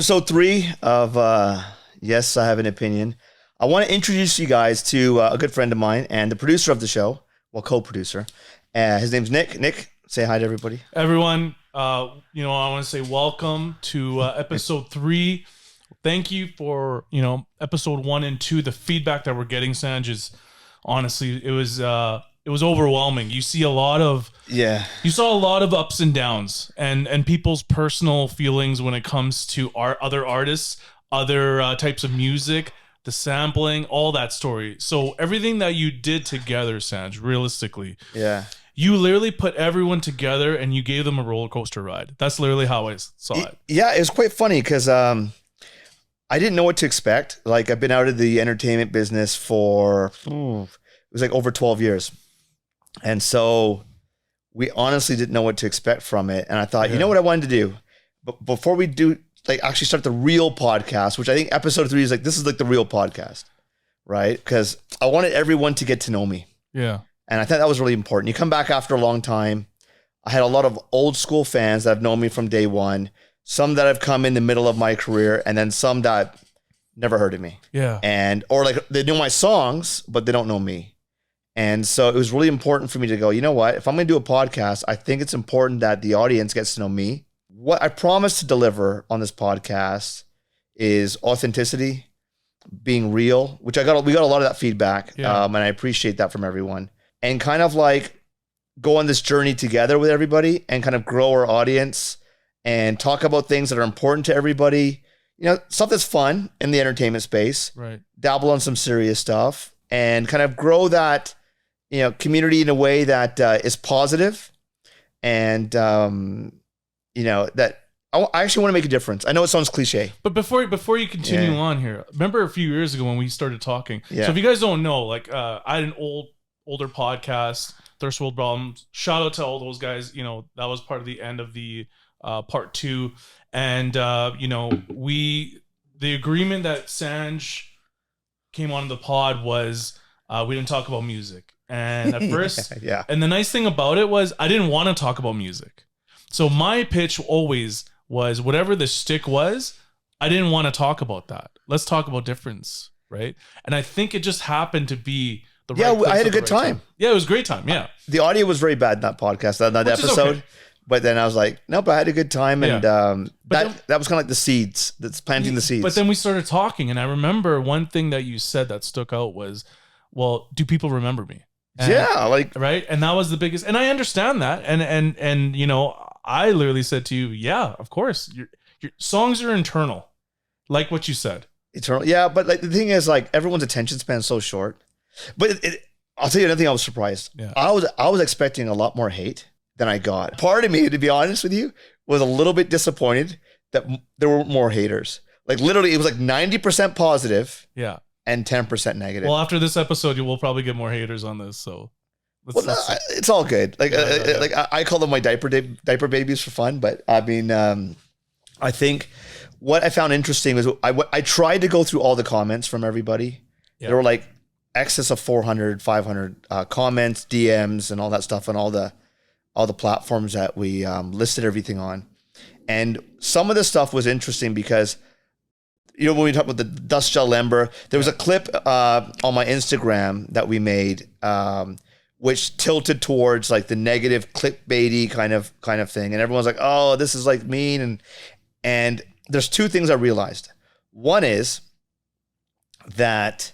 episode 3 of Yes, I Have an Opinion. I want to introduce you guys to a good friend of mine and the producer of the show, co-producer. His name's Nick. Nick, say hi to everybody. Everyone, I want to say welcome to episode 3. Thank you for, episode 1 and 2. The feedback that we're getting, Sanj, is honestly, it was overwhelming. You see you saw a lot of ups and downs and people's personal feelings when it comes to other artists, other types of music, the sampling, all that story. So everything that you did together, Sanj, realistically, you literally put everyone together and you gave them a roller coaster ride. That's literally how I saw it. Yeah, it was quite funny because I didn't know what to expect. Like, I've been out of the entertainment business for it was like over 12 years. And so we honestly didn't know what to expect from it. And I thought, you know what I wanted to do? But before we do, actually start the real podcast, which I think episode 3 is this is the real podcast, right? Because I wanted everyone to get to know me. Yeah. And I thought that was really important. You come back after a long time. I had a lot of old school fans that have known me from day one, some that have come in the middle of my career, and then some that never heard of me. Yeah. Or they knew my songs, but they don't know me. And so it was really important for me to go, you know what? If I'm going to do a podcast, I think it's important that the audience gets to know me. What I promise to deliver on this podcast is authenticity, being real, which we got a lot of that feedback. And I appreciate that from everyone. And kind of go on this journey together with everybody and kind of grow our audience and talk about things that are important to everybody. Stuff that's fun in the entertainment space. Right. Dabble on some serious stuff and kind of grow that, community in a way that is positive and, that I actually want to make a difference. I know it sounds cliche. But before you continue on here, remember a few years ago when we started talking? Yeah. So if you guys don't know, I had an older podcast, Thirst World Problems. Shout out to all those guys. That was part of the end of the part 2. And, the agreement that Sanj came on the pod was we didn't talk about music. And at first, and the nice thing about it was I didn't want to talk about music. So my pitch always was whatever the shtick was, I didn't want to talk about that. Let's talk about difference, right? And I think it just happened to be the right place. I had a good time. Yeah, it was a great time. Yeah. The audio was very bad in that podcast, that episode. Okay. But then I was like, nope, I had a good time. And that was kind of like the seeds, that's planting the seeds. But then we started talking. And I remember one thing that you said that stuck out was, well, do people remember me? Right. And that was the biggest, and I understand that. And I literally said to you, yeah, of course. Your songs are internal. Like what you said. Internal. Yeah. But the thing is, everyone's attention span is so short. But I'll tell you another thing, I was surprised. Yeah. I was expecting a lot more hate than I got. Part of me, to be honest with you, was a little bit disappointed that there were more haters. Literally, it was 90% positive. Yeah. And 10% negative. Well, after this episode, you will probably get more haters on this. So, it's all good. I call them my diaper babies for fun. But I mean, I think what I found interesting was I tried to go through all the comments from everybody. Yeah. There were excess of 400, 500 comments, DMs, and all that stuff on all the platforms that we listed everything on. And some of the stuff was interesting because, when we talk about the Dust Gel Ember, there was a clip on my Instagram that we made, which tilted towards the negative clickbaity kind of thing. And everyone's like, oh, this is mean. And there's 2 things I realized. One is that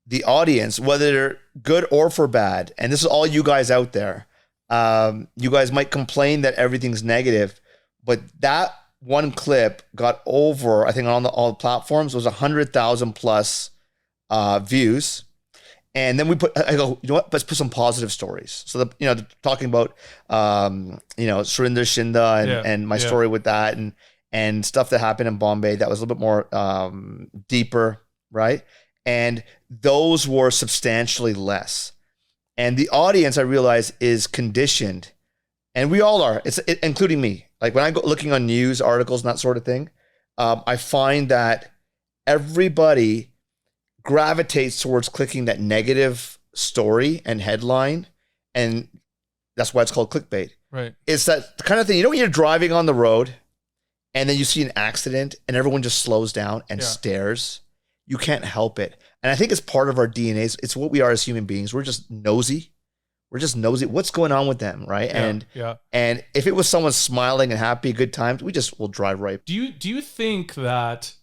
the audience, whether they're good or for bad, and this is all you guys out there, you guys might complain that everything's negative, but that one clip got over, I think on all the platforms, was 100,000 plus views. And then I go, you know what, let's put some positive stories. So, they're talking about, Sukhwinder Singh and my story with that and stuff that happened in Bombay that was a little bit more deeper, right? And those were substantially less. And the audience, I realize, is conditioned. And we all are, including me. When I go looking on news articles and that sort of thing, I find that everybody gravitates towards clicking that negative story and headline. And that's why it's called clickbait. Right. It's that kind of thing. When you're driving on the road and then you see an accident and everyone just slows down and stares, you can't help it. And I think it's part of our DNA. It's what we are as human beings. We're just nosy. We're just nosy. What's going on with them, right? And if it was someone smiling and happy, good times, we just will drive right. Do you think that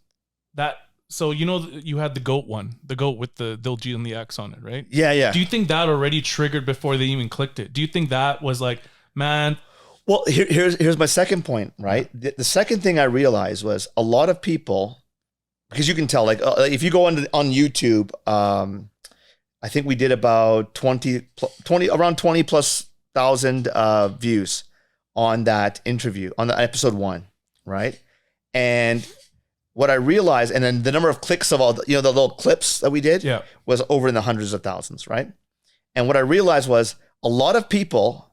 so you had the goat one, the goat with the Diljit and the X on it, right? Yeah. Do you think that already triggered before they even clicked it? Do you think that was like, man? Well, here's my second point, right? The second thing I realized was a lot of people, because you can tell, like if you go on YouTube, I think we did about 20 around 20 plus thousand views on that interview, on the episode 1, right? And what I realized, and then the number of clicks of all the little clips that we did was over in the hundreds of thousands, right? And what I realized was a lot of people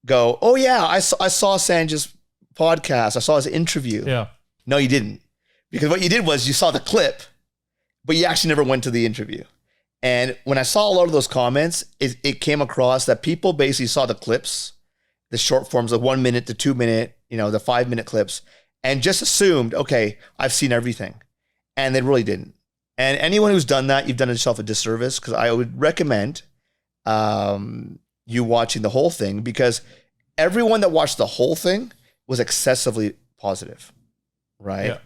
go, oh yeah, I saw Sanj's podcast, I saw his interview. Yeah. No, you didn't. Because what you did was you saw the clip, but you actually never went to the interview. And when I saw a lot of those comments, it came across that people basically saw the clips, the short forms of 1 minute to 2 minute, the 5 minute clips, and just assumed, okay, I've seen everything. And they really didn't. And anyone who's done that, you've done yourself a disservice, because I would recommend you watching the whole thing, because everyone that watched the whole thing was excessively positive, right? Yeah.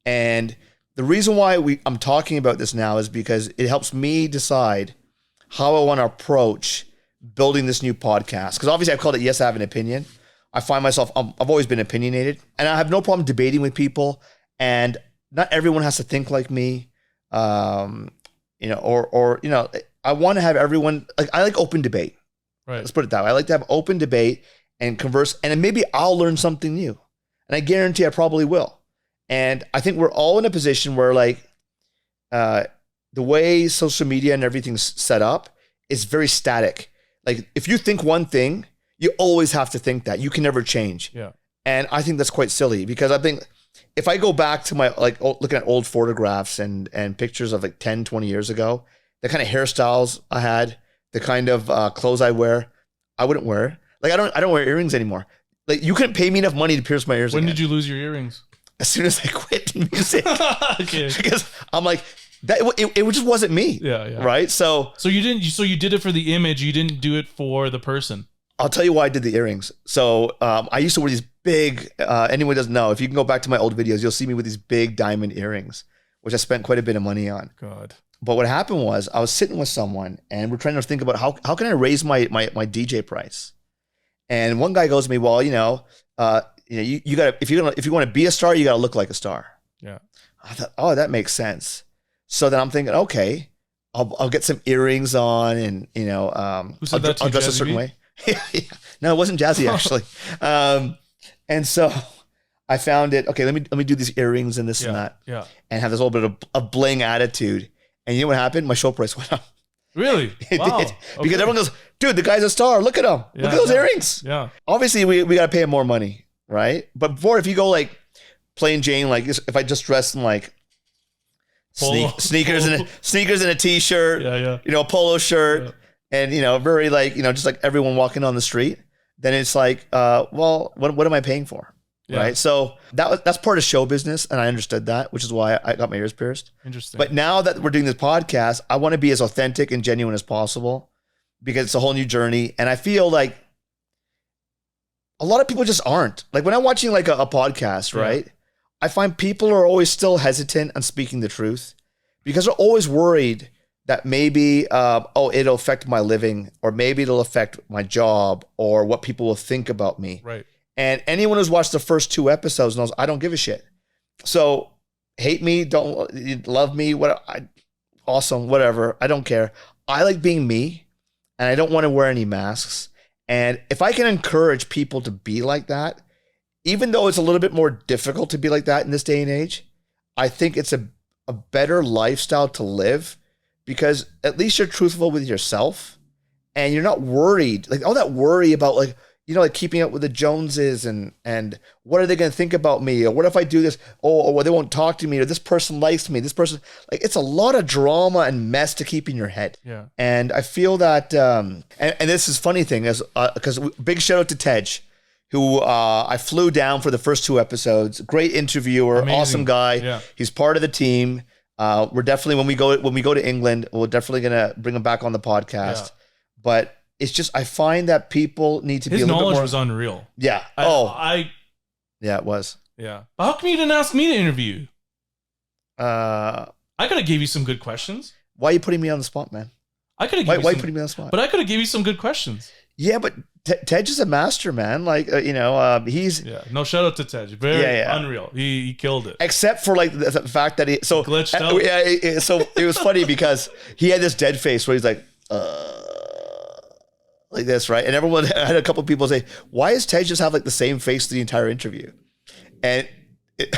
And the reason why I'm talking about this now is because it helps me decide how I want to approach building this new podcast. Because obviously I've called it Yes, I Have an Opinion. I find myself, I've always been opinionated, and I have no problem debating with people, and not everyone has to think like me. I want to have everyone, like, I like open debate. Right. Let's put it that way. I like to have open debate and converse, and then maybe I'll learn something new. And I guarantee I probably will. And I think we're all in a position where, like, the way social media and everything's set up is very static. Like, if you think one thing, you always have to think that. You can never change. Yeah. And I think that's quite silly, because I think if I go back to my, like, looking at old photographs and pictures of like 10, 20 years ago, the kind of hairstyles I had, the kind of clothes I wear, I wouldn't wear. Like, I don't wear earrings anymore. Like, you couldn't pay me enough money to pierce my ears When again. did you lose your earrings? As soon as I quit music. Okay. Because I'm like, it just wasn't me. Yeah. Right? So you did it for the image, you didn't do it for the person. I'll tell you why I did the earrings. So I used to wear these big, anyone doesn't know, if you can go back to my old videos, you'll see me with these big diamond earrings, which I spent quite a bit of money on. God. But what happened was I was sitting with someone and we're trying to think about how can I raise my DJ price? And one guy goes to me, well, you gotta, if you want to be a star, you gotta look like a star. Yeah. I thought, oh, that makes sense. So then I'm thinking, okay, I'll get some earrings on, and Who said that to I'll you, dress a Jazzy certain B? way. Yeah. No, it wasn't Jazzy actually. And so I found it. Okay, let me do these earrings and this and that. Yeah. And have this little bit of a bling attitude. And you know what happened? My show price went up. Really? It Wow. did. Because everyone goes, dude, the guy's a star. Look at him. Look at those earrings. Yeah. Obviously, we got to pay him more money, right? But before, if you go like plain Jane, like if I just dressed in like sneakers and a t-shirt, a polo shirt, and very like just like everyone walking on the street, then it's like, well, what am I paying for? Yeah. Right. So that's part of show business, and I understood that, which is why I got my ears pierced. Interesting. But now that we're doing this podcast, I want to be as authentic and genuine as possible, because it's a whole new journey. And I feel like a lot of people just aren't. Like when I'm watching like a podcast, right? I find people are always still hesitant on speaking the truth, because they're always worried that maybe, it'll affect my living, or maybe it'll affect my job, or what people will think about me. Right. And anyone who's watched the first 2 episodes knows I don't give a shit. So hate me, don't love me, awesome, whatever. I don't care. I like being me, and I don't want to wear any masks. And if I can encourage people to be like that, even though it's a little bit more difficult to be like that in this day and age, I think it's a better lifestyle to live, because at least you're truthful with yourself, and you're not worried. Like all that worry about like keeping up with the Joneses and what are they going to think about me? Or what if I do this? Or they won't talk to me, or this person likes me. This person, like, it's a lot of drama and mess to keep in your head. Yeah. And I feel that, and this is funny thing is, because big shout out to Tej, who I flew down for the first 2 episodes. Great interviewer, Amazing. awesome guy. Yeah. He's part of the team. We're definitely when we go to England, we're definitely gonna bring him back on the podcast. Yeah. But it's just I find that people need to be His a little bit knowledge more. was unreal. Yeah. Yeah, it was. Yeah. But how come you didn't ask me to interview? Uh, I could have gave you some good questions. why are you putting me on the spot, man? I could have. Why you are you some, putting me on the spot? But I could have gave you some good questions. Yeah, but Tej is a master, man. Like he's Yeah. No, shout out to Tej. Very unreal. He killed it. except for like the fact that he Glitched out. Yeah, so it was funny because he had this dead face where he's like this, right? And everyone had a couple of people say, "Why does Tej just have like the same face the entire interview?" And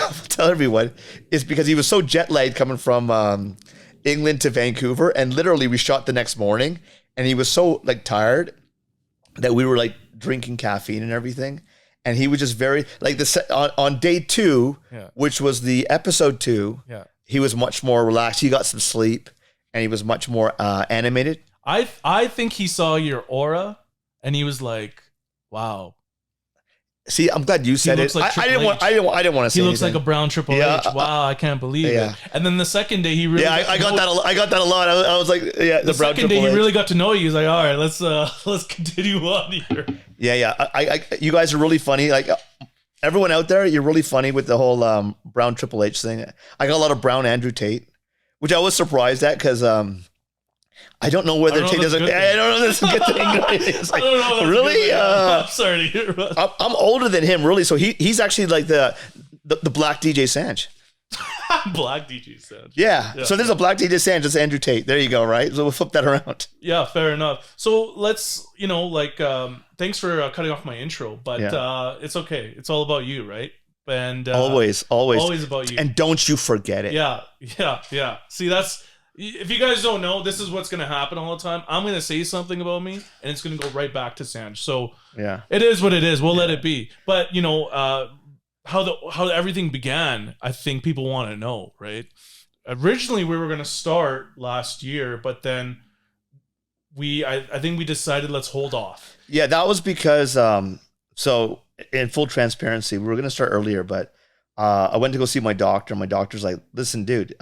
I'll tell everyone it's because he was so jet lagged coming from England to Vancouver, and literally we shot the next morning, and he was so like tired that we were like drinking caffeine and everything, and he was just very like on day 2, which was the episode 2. Yeah. He was much more relaxed. He got some sleep, and he was much more animated. I think he saw your aura, and he was like, "Wow." See, I'm glad you said it. Like I didn't want to say he looks anything. like a brown Triple H. Wow, I can't believe it. And then the second day, he really I got that. I got that a lot. I was like, the brown second day Triple he H. really got to know you. He's like, all right, let's continue on here. Yeah. You guys are really funny. Like everyone out there, you're really funny with the whole brown Triple H thing. I got a lot of brown Andrew Tate, which I was surprised at because I don't know whether Tate doesn't. I don't know if this is a good thing. It's like, really? I'm sorry to hear about. I'm older than him, really. So he's actually like the black DJ Sanj. Black DJ Sanj. Yeah. So there's a black DJ Sanj. It's Andrew Tate. There you go. Right. So we'll flip that around. Yeah. Fair enough. So let's thanks for cutting off my intro, but it's okay. It's all about you, right? And always about you. And don't you forget it. Yeah. See, that's. If you guys don't know, this is what's going to happen all the time. I'm going to say something about me, and it's going to go right back to Sanj. So it is what it is. We'll let it be. But how everything began, I think people want to know, right? Originally, we were going to start last year, but then I think we decided let's hold off. Yeah, that was because so in full transparency, we were going to start earlier, but I went to go see my doctor. My doctor's like, "Listen, dude.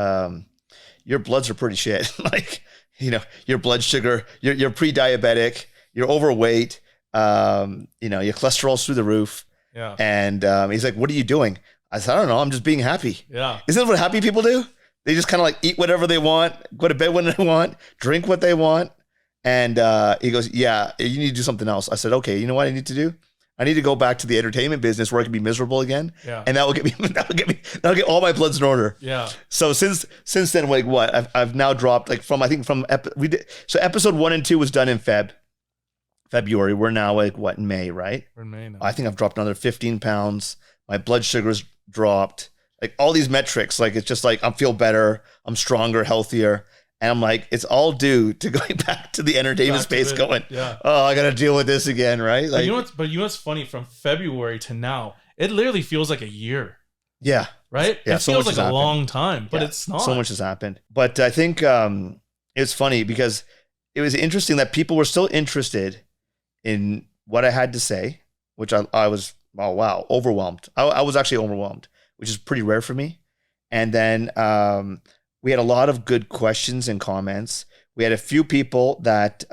Your bloods are pretty shit. Like, your blood sugar, you're pre-diabetic, you're overweight, your cholesterol's through the roof." Yeah. And he's like, "What are you doing?" I said, "I don't know. I'm just being happy." Yeah. Isn't that what happy people do? They just kind of like eat whatever they want, go to bed when they want, drink what they want. And he goes, "Yeah, you need to do something else." I said, "Okay, you know what I need to do? I need to go back to the entertainment business where I can be miserable again." Yeah. And that'll get all my bloods in order. Yeah. So since then, like what I've now dropped like so episode 1 and 2 was done in February. We're now like in May, right? We're in May now. I think I've dropped another 15 pounds. My blood sugar's dropped. Like all these metrics, like it's just like I feel better. I'm stronger, healthier. And I'm like, it's all due to going back to the entertainment space going, I got to deal with this again, right? Like, but you know what's funny? From February to now, it literally feels like a year. Yeah. Right? Yeah, it feels like a long time, but it's not. So much has happened. But I think it's funny because it was interesting that people were still interested in what I had to say, which I was, overwhelmed. I was actually overwhelmed, which is pretty rare for me. And then we had a lot of good questions and comments. We had a few people that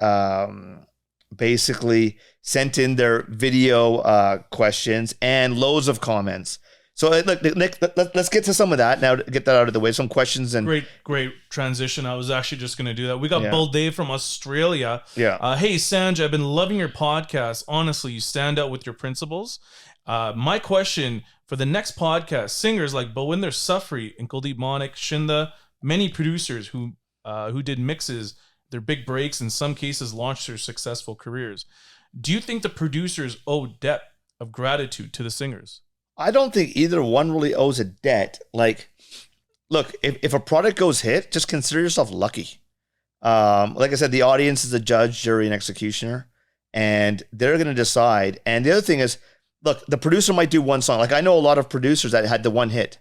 basically sent in their video questions and loads of comments. So look, Nick, let's get to some of that now. To get that out of the way, some questions and great transition. I was actually just going to do that. We got Bull Dave from Australia. Yeah. Hey Sanj, I've been loving your podcast. Honestly, you stand out with your principles. My question for the next podcast: singers like Bhavinder Safri and Kuldeep Monik, Shinda, many producers who did mixes, their big breaks, in some cases launched their successful careers. Do you think the producers owe debt of gratitude to the singers? I don't think either one really owes a debt. Like, look, if a product goes hit, just consider yourself lucky. Like I said, the audience is a judge, jury, and executioner, and they're going to decide. And the other thing is, look, the producer might do one song. Like, I know a lot of producers that had the one hit.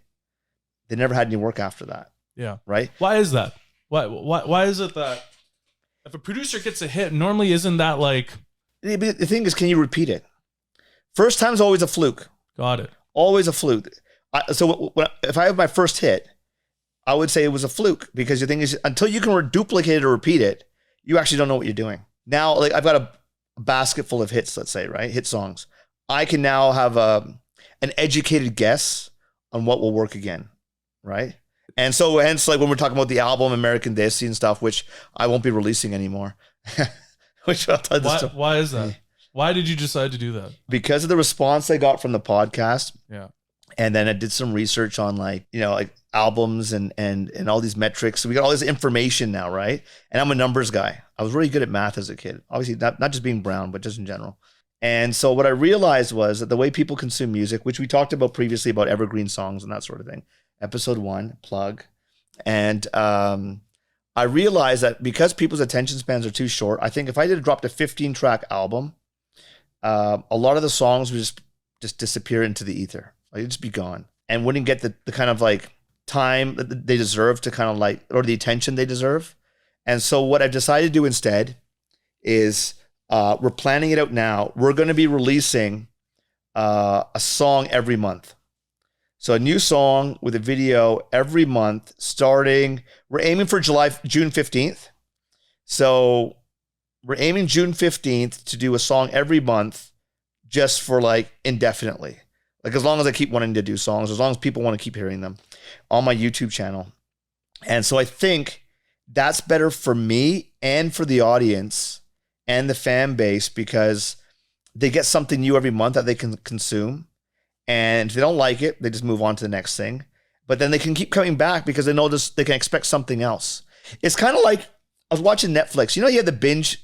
They never had any work after that. Yeah. Right? Why is that? Why is it that if a producer gets a hit, normally isn't that like... The thing is, can you repeat it? First time's always a fluke. Got it. Always a fluke. If I have my first hit, I would say it was a fluke, because the thing is, until you can duplicate it or repeat it, you actually don't know what you're doing. Now, like, I've got a basket full of hits, let's say, right? Hit songs. I can now have an educated guess on what will work again, right? And so hence, like, when we're talking about the album American Desi and stuff, which I won't be releasing anymore. Which I'll tell you the story. Why is that? Why did you decide to do that? Because of the response I got from the podcast. Yeah. And then I did some research on, like, you know, like albums and all these metrics. So we got all this information now, right? And I'm a numbers guy. I was really good at math as a kid. Obviously, not just being brown, but just in general. And so what I realized was that the way people consume music, which we talked about previously about evergreen songs and that sort of thing, episode 1, plug. And I realized that because people's attention spans are too short, I think if I dropped a 15-track album, a lot of the songs would just disappear into the ether. Like, it'd just be gone and wouldn't get the kind of like time that they deserve to kind of like, or the attention they deserve. And so what I've decided to do instead is we're planning it out now. We're going to be releasing a song every month. So a new song with a video every month starting, we're aiming for June 15th. So we're aiming June 15th to do a song every month, just for like indefinitely. Like, as long as I keep wanting to do songs, as long as people want to keep hearing them on my YouTube channel. And so I think that's better for me and for the audience and the fan base, because they get something new every month that they can consume. And if they don't like it, they just move on to the next thing. But then they can keep coming back because they know they can expect something else. It's kind of like, I was watching Netflix. You know, you have the binge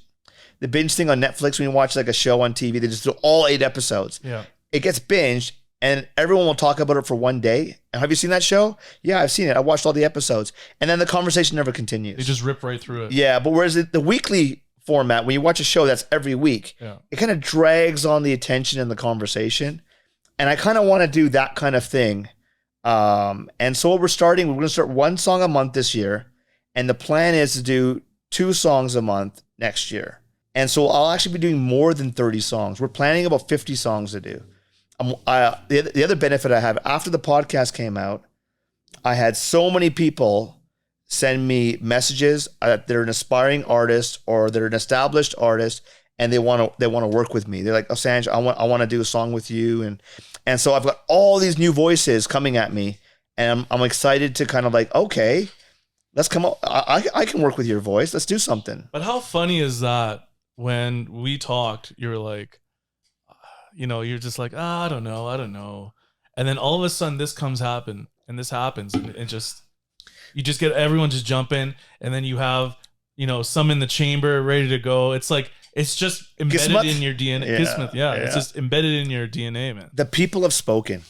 thing on Netflix when you watch like a show on TV. They just do all 8 episodes. Yeah. It gets binged and everyone will talk about it for one day. And have you seen that show? Yeah, I've seen it. I watched all the episodes. And then the conversation never continues. They just rip right through it. Yeah, but whereas the weekly format, when you watch a show that's every week, it kind of drags on the attention and the conversation. And I kind of want to do that kind of thing. And so what we're going to start 1 song a month this year. And the plan is to do 2 songs a month next year. And so I'll actually be doing more than 30 songs. We're planning about 50 songs to do. The other benefit I have, after the podcast came out, I had so many people send me messages that they're an aspiring artist or they're an established artist, and they want to work with me. They're like, "Oh, Sanj, I want to do a song with you," and so I've got all these new voices coming at me, and I'm excited to kind of like, okay, let's come up. I can work with your voice. Let's do something. But how funny is that? When we talked, you were like, you know, you're just like, I don't know. And then all of a sudden this happens, and it just, you just get everyone just jumping, and then you have, you know, some in the chamber ready to go. It's like, it's just embedded in your DNA. Yeah. It's just embedded in your DNA, man. The people have spoken,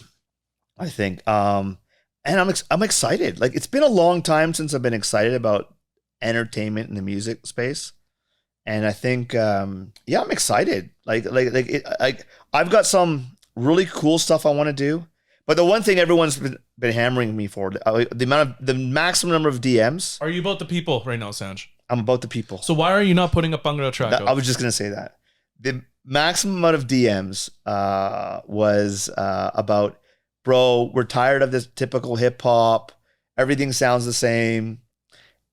I think. And I'm excited. Like, it's been a long time since I've been excited about entertainment in the music space. And I think, I'm excited. I've got some really cool stuff I want to do. But the one thing everyone's been hammering me for, the maximum number of DMs. Are you about the people right now, Sanj? I'm about the people. So why are you not putting a Bhangra track out? I was just going to say that. The maximum amount of DMs was about, bro, we're tired of this typical hip hop. Everything sounds the same.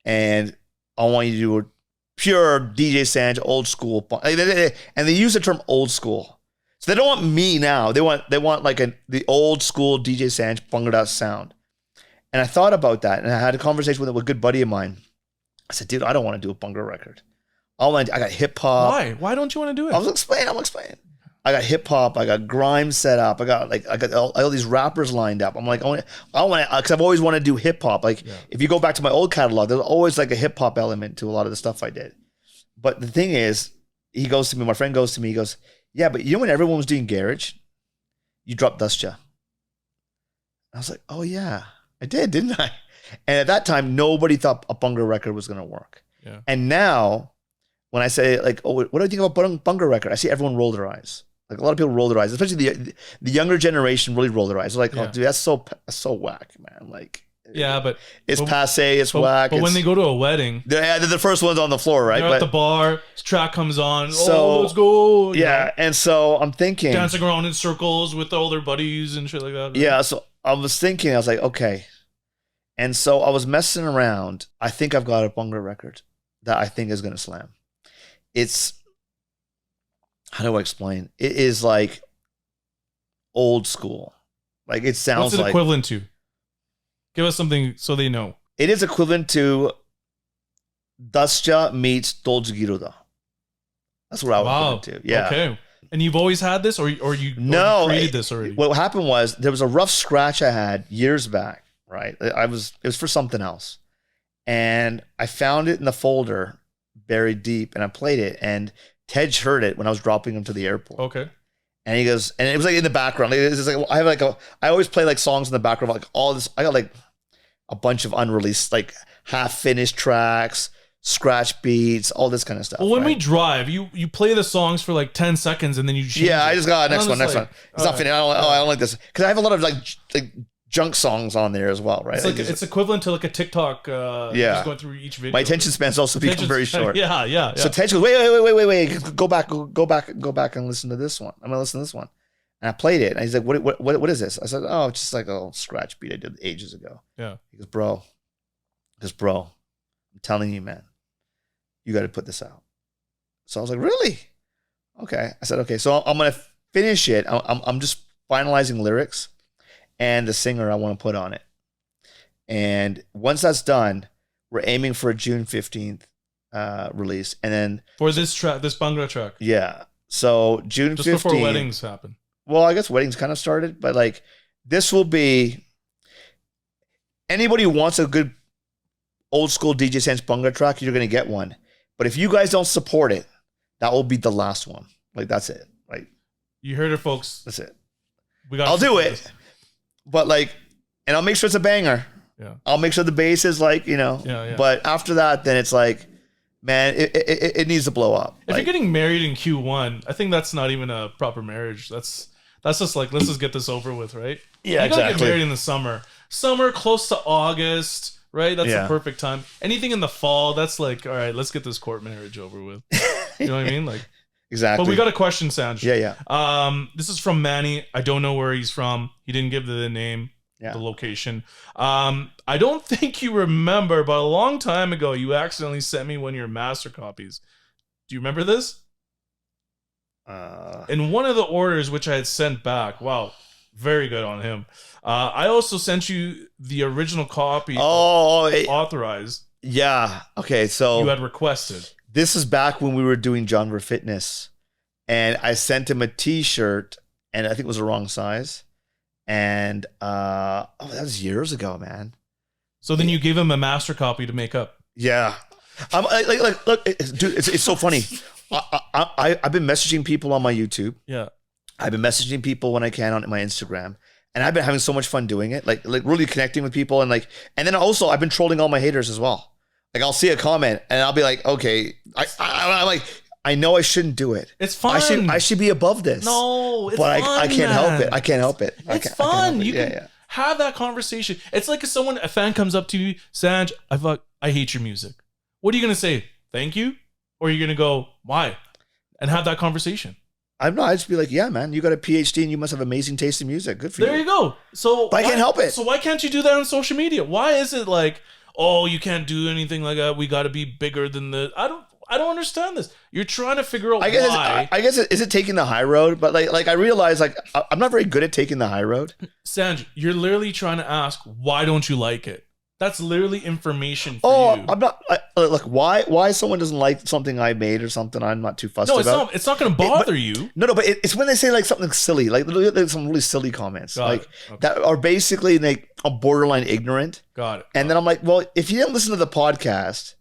And I want you to do pure DJ Sanj, old school. And they use the term old school. So they don't want me now. They want like the old school DJ Sanj Bhangra sound. And I thought about that, and I had a conversation with a good buddy of mine. I said, dude, I don't want to do a Bhangra record. I got hip hop. Why? Why don't you want to do it? I'll explain. I got hip hop. I got grime set up. I got all these rappers lined up. I'm like, I want because I've always wanted to do hip hop. Like, if you go back to my old catalog, there's always like a hip hop element to a lot of the stuff I did. But the thing is, my friend goes to me, he goes, yeah, but you know when everyone was doing garage, you dropped Dustja. I was like, oh yeah, I did, didn't I? And at that time, nobody thought a Bhangra record was going to work. Yeah. And now, when I say like, oh, what do you think about Bhangra record? I see everyone roll their eyes. Like, a lot of people roll their eyes, especially the younger generation really roll their eyes. They're like, oh, dude, that's so whack, man. Like, Yeah, but it's passe, it's whack. But when they go to a wedding, they're the first one's on the floor, right? They're but at the bar, track comes on, so, let's go. Yeah, and so I'm thinking, dancing around in circles with all their buddies and shit like that. Right? Yeah, so I was thinking, I was like, okay. And so I was messing around. I think I've got a Bhangra record that I think is going to slam. It's, how do I explain? It is like old school. Like it sounds What's it equivalent to? Give us something so they know. It is equivalent to Dasja meets Doljigiruda. That's what I would put it to. Yeah. Okay. And you've always had this, or you created this already? What happened was there was a rough scratch I had years back. Right, it was for something else, and I found it in the folder buried deep, and I played it, and Tej heard it when I was dropping him to the airport. Okay. And he goes, and it was like in the background. It's like I have like I always play like songs in the background, like all this. I got like a bunch of unreleased, like half finished tracks, scratch beats, all this kind of stuff. Well, when we drive, you play the songs for like 10 seconds, and then you change I just got next one. It's right. not finished. I don't like this because I have a lot of like junk songs on there as well, right? It's like it's equivalent to like a TikTok. Just going through each video. My attention span's also become very short. Yeah. So Tej goes, wait, go back and listen to this one. I'm gonna listen to this one, and I played it, and he's like, what is this? I said, oh, it's just like a scratch beat I did ages ago. Yeah. He goes, bro, I'm telling you, man, you got to put this out. So I was like, really? Okay. I said, okay. So I'm gonna finish it. I'm just finalizing lyrics and the singer I want to put on it. And once that's done, we're aiming for a June 15th release. And then for this track, this Bhangra track. Yeah. So June 15th. Just before weddings happen. Well, I guess weddings kind of started, but like this will be anybody who wants a good old school DJ SANJ Bhangra track, you're going to get one. But if you guys don't support it, that will be the last one. Like that's it. Like you heard it, folks. That's it. I'll do it. This. But like, and I'll make sure it's a banger. Yeah. I'll make sure the bass is like, Yeah. But after that, then it's like, man, it needs to blow up. If you're getting married in Q1, I think that's not even a proper marriage. That's just like, let's just get this over with, right? Yeah, you gotta get married in the summer. Summer, close to August, right? That's the perfect time. Anything in the fall, that's like, all right, let's get this court marriage over with. You know what I mean? Like, exactly. But we got a question, Sanj. Yeah. This is from Manny. I don't know where he's from. He didn't give the name, the location. I don't think you remember, but a long time ago, you accidentally sent me one of your master copies. Do you remember this? In one of the orders, which I had sent back. Wow. Very good on him. I also sent you the original copy authorized. Yeah. Okay. So you had requested. This is back when we were doing genre fitness, and I sent him a T-shirt, and I think it was the wrong size, and that was years ago, man. So then you gave him a master copy to make up. Yeah, I'm like look, dude, it's so funny. I've been messaging people on my YouTube. Yeah, I've been messaging people when I can on my Instagram, and I've been having so much fun doing it, like really connecting with people, and then also I've been trolling all my haters as well. Like I'll see a comment and I'll be like, okay, I'm like, I know I shouldn't do it. It's fun. I should be above this. No, it's but fun. I can't help it. I can't help it. It's fun. You can have that conversation. It's like if a fan comes up to you, Sanj, I hate your music. What are you gonna say? Thank you, or are you gonna go why, and have that conversation? I'm not. I'd just be like, yeah, man, you got a PhD and you must have amazing taste in music. Good for you. There you go. So but I can't help it. So why can't you do that on social media? Why is it like, oh, you can't do anything like that? We got to be bigger than the. I don't understand this. You're trying to figure out why. I guess is it taking the high road? But like I realize I'm not very good at taking the high road. Sanj, you're literally trying to ask why don't you like it? That's literally information for you. I'm not. Look, why someone doesn't like something I made or something I'm not too fussed about. It's not going to bother you. No, but it's when they say like something silly, like some really silly comments, that are basically like a borderline ignorant. Got it. And then I'm like, well, if you didn't listen to the podcast,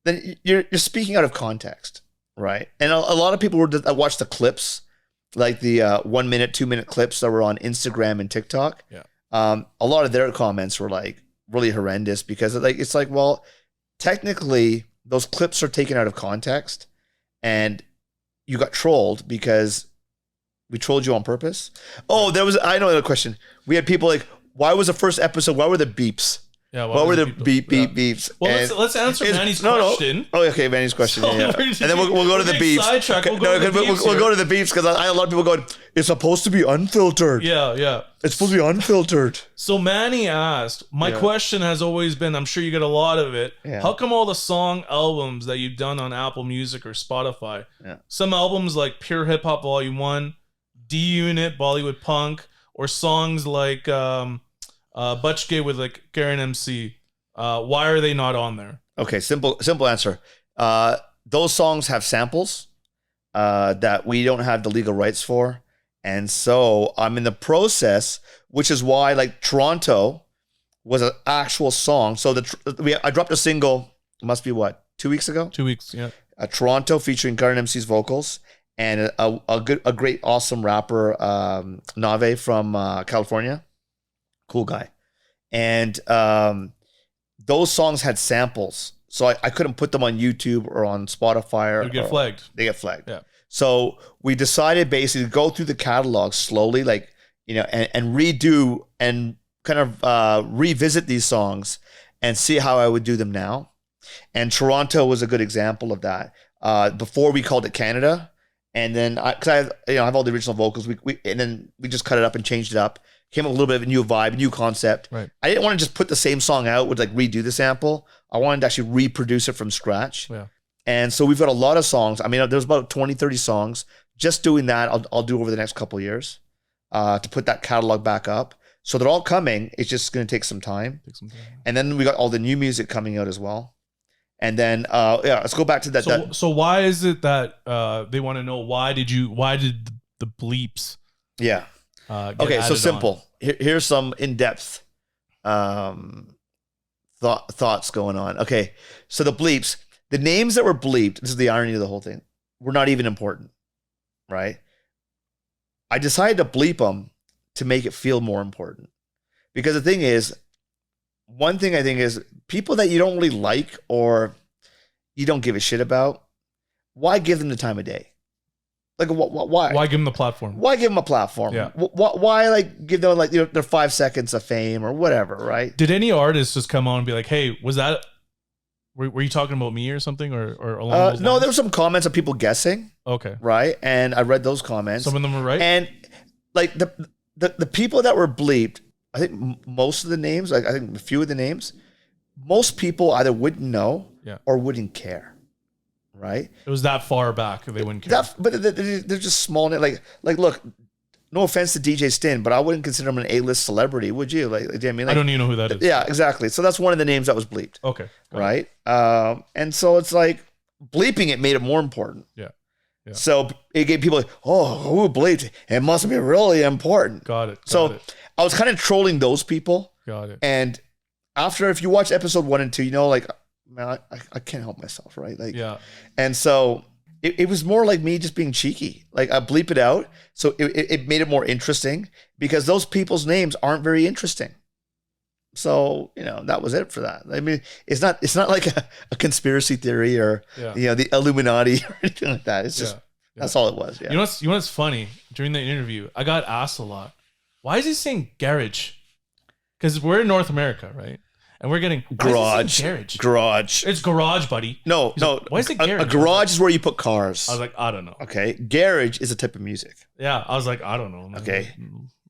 then you're speaking out of context, right? And a lot of people that watch the clips, like the 1 minute, 2 minute clips that were on Instagram and TikTok. Yeah. A lot of their comments were like really horrendous because it's like, well, technically those clips are taken out of context and you got trolled because we trolled you on purpose. I know the question. We had people like, why was the first episode, why were the beeps? Yeah. What were the beeps? Well, And let's answer Manny's no. question. Oh, okay, Manny's question. So yeah. we're And then we'll go to the beeps. Sidetrack. We'll go to the beeps because I a lot of people going, it's supposed to be unfiltered. Yeah. It's supposed to be unfiltered. So Manny asked, my question has always been, I'm sure you get a lot of it. Yeah. How come all the song albums that you've done on Apple Music or Spotify, some albums like Pure Hip Hop Volume 1, D Unit, Bollywood Punk, or songs like Butch Gay with like Karen MC, why are they not on there? Okay, simple answer. Those songs have samples that we don't have the legal rights for. And so I'm in the process, which is why like Toronto was an actual song. So I dropped a single, it must be what, 2 weeks ago? 2 weeks, yeah. Toronto featuring Karen MC's vocals and a great, awesome rapper, Nave from California. Cool guy. And those songs had samples. So I couldn't put them on YouTube or on Spotify. They get flagged. They get flagged. Yeah. So we decided basically to go through the catalog slowly, like, you know, and redo and kind of revisit these songs and see how I would do them now. And Toronto was a good example of that. Before we called it Canada, and then because I have all the original vocals, and then we just cut it up and changed it up. Came up with a little bit of a new vibe, a new concept. Right. I didn't want to just put the same song out with like redo the sample. I wanted to actually reproduce it from scratch. Yeah. And so we've got a lot of songs. I mean, there's about 20, 30 songs. Just doing that, I'll do over the next couple of years to put that catalog back up. So they're all coming. It's just going to take some time. And then we got all the new music coming out as well. And then, let's go back to that. So why is it that they want to know why did the bleeps? Yeah. Okay, so simple. Here's some in-depth thoughts going on. Okay, so the bleeps, the names that were bleeped, this is the irony of the whole thing, were not even important, right? I decided to bleep them to make it feel more important. Because the thing is, one thing I think is people that you don't really like or you don't give a shit about, why give them the time of day? Like, why? Why give them the platform? Why give them a platform? Yeah. Why like give them like their 5 seconds of fame or whatever, right? Did any artists just come on and be like, "Hey, was that? Were you talking about me or something or along those lines?" No, there were some comments of people guessing. Okay. Right, and I read those comments. Some of them were right. And like the people that were bleeped, I think most of the names, like I think a few of the names, most people either wouldn't know or wouldn't care. Right? It was that far back they wouldn't care. But they're just small. Like look, no offense to DJ Stin, but I wouldn't consider him an A-list celebrity, would you? Like, I mean, like, I don't even know who that is. Yeah, exactly. So that's one of the names that was bleeped. Okay. Right? And so it's like bleeping it made it more important. Yeah. So it gave people like, oh, who bleeped? It must be really important. Got it. I was kind of trolling those people. Got it. And after, if you watch episode 1 and 2, you know, like, man, I can't help myself, right? Like, yeah. And so it was more like me just being cheeky. Like I bleep it out, so it made it more interesting because those people's names aren't very interesting. So you know that was it for that. I mean, it's not like a conspiracy theory or the Illuminati or anything like that. It's just that's all it was. Yeah. You know what's funny? During the interview, I got asked a lot, why is he saying garage? Because we're in North America, right? And we're getting garage. It's garage, buddy. No. Like, why is it garage? A garage is where you put cars. I was like, I don't know. Okay. Garage is a type of music. Yeah. I was like, I don't know. Okay.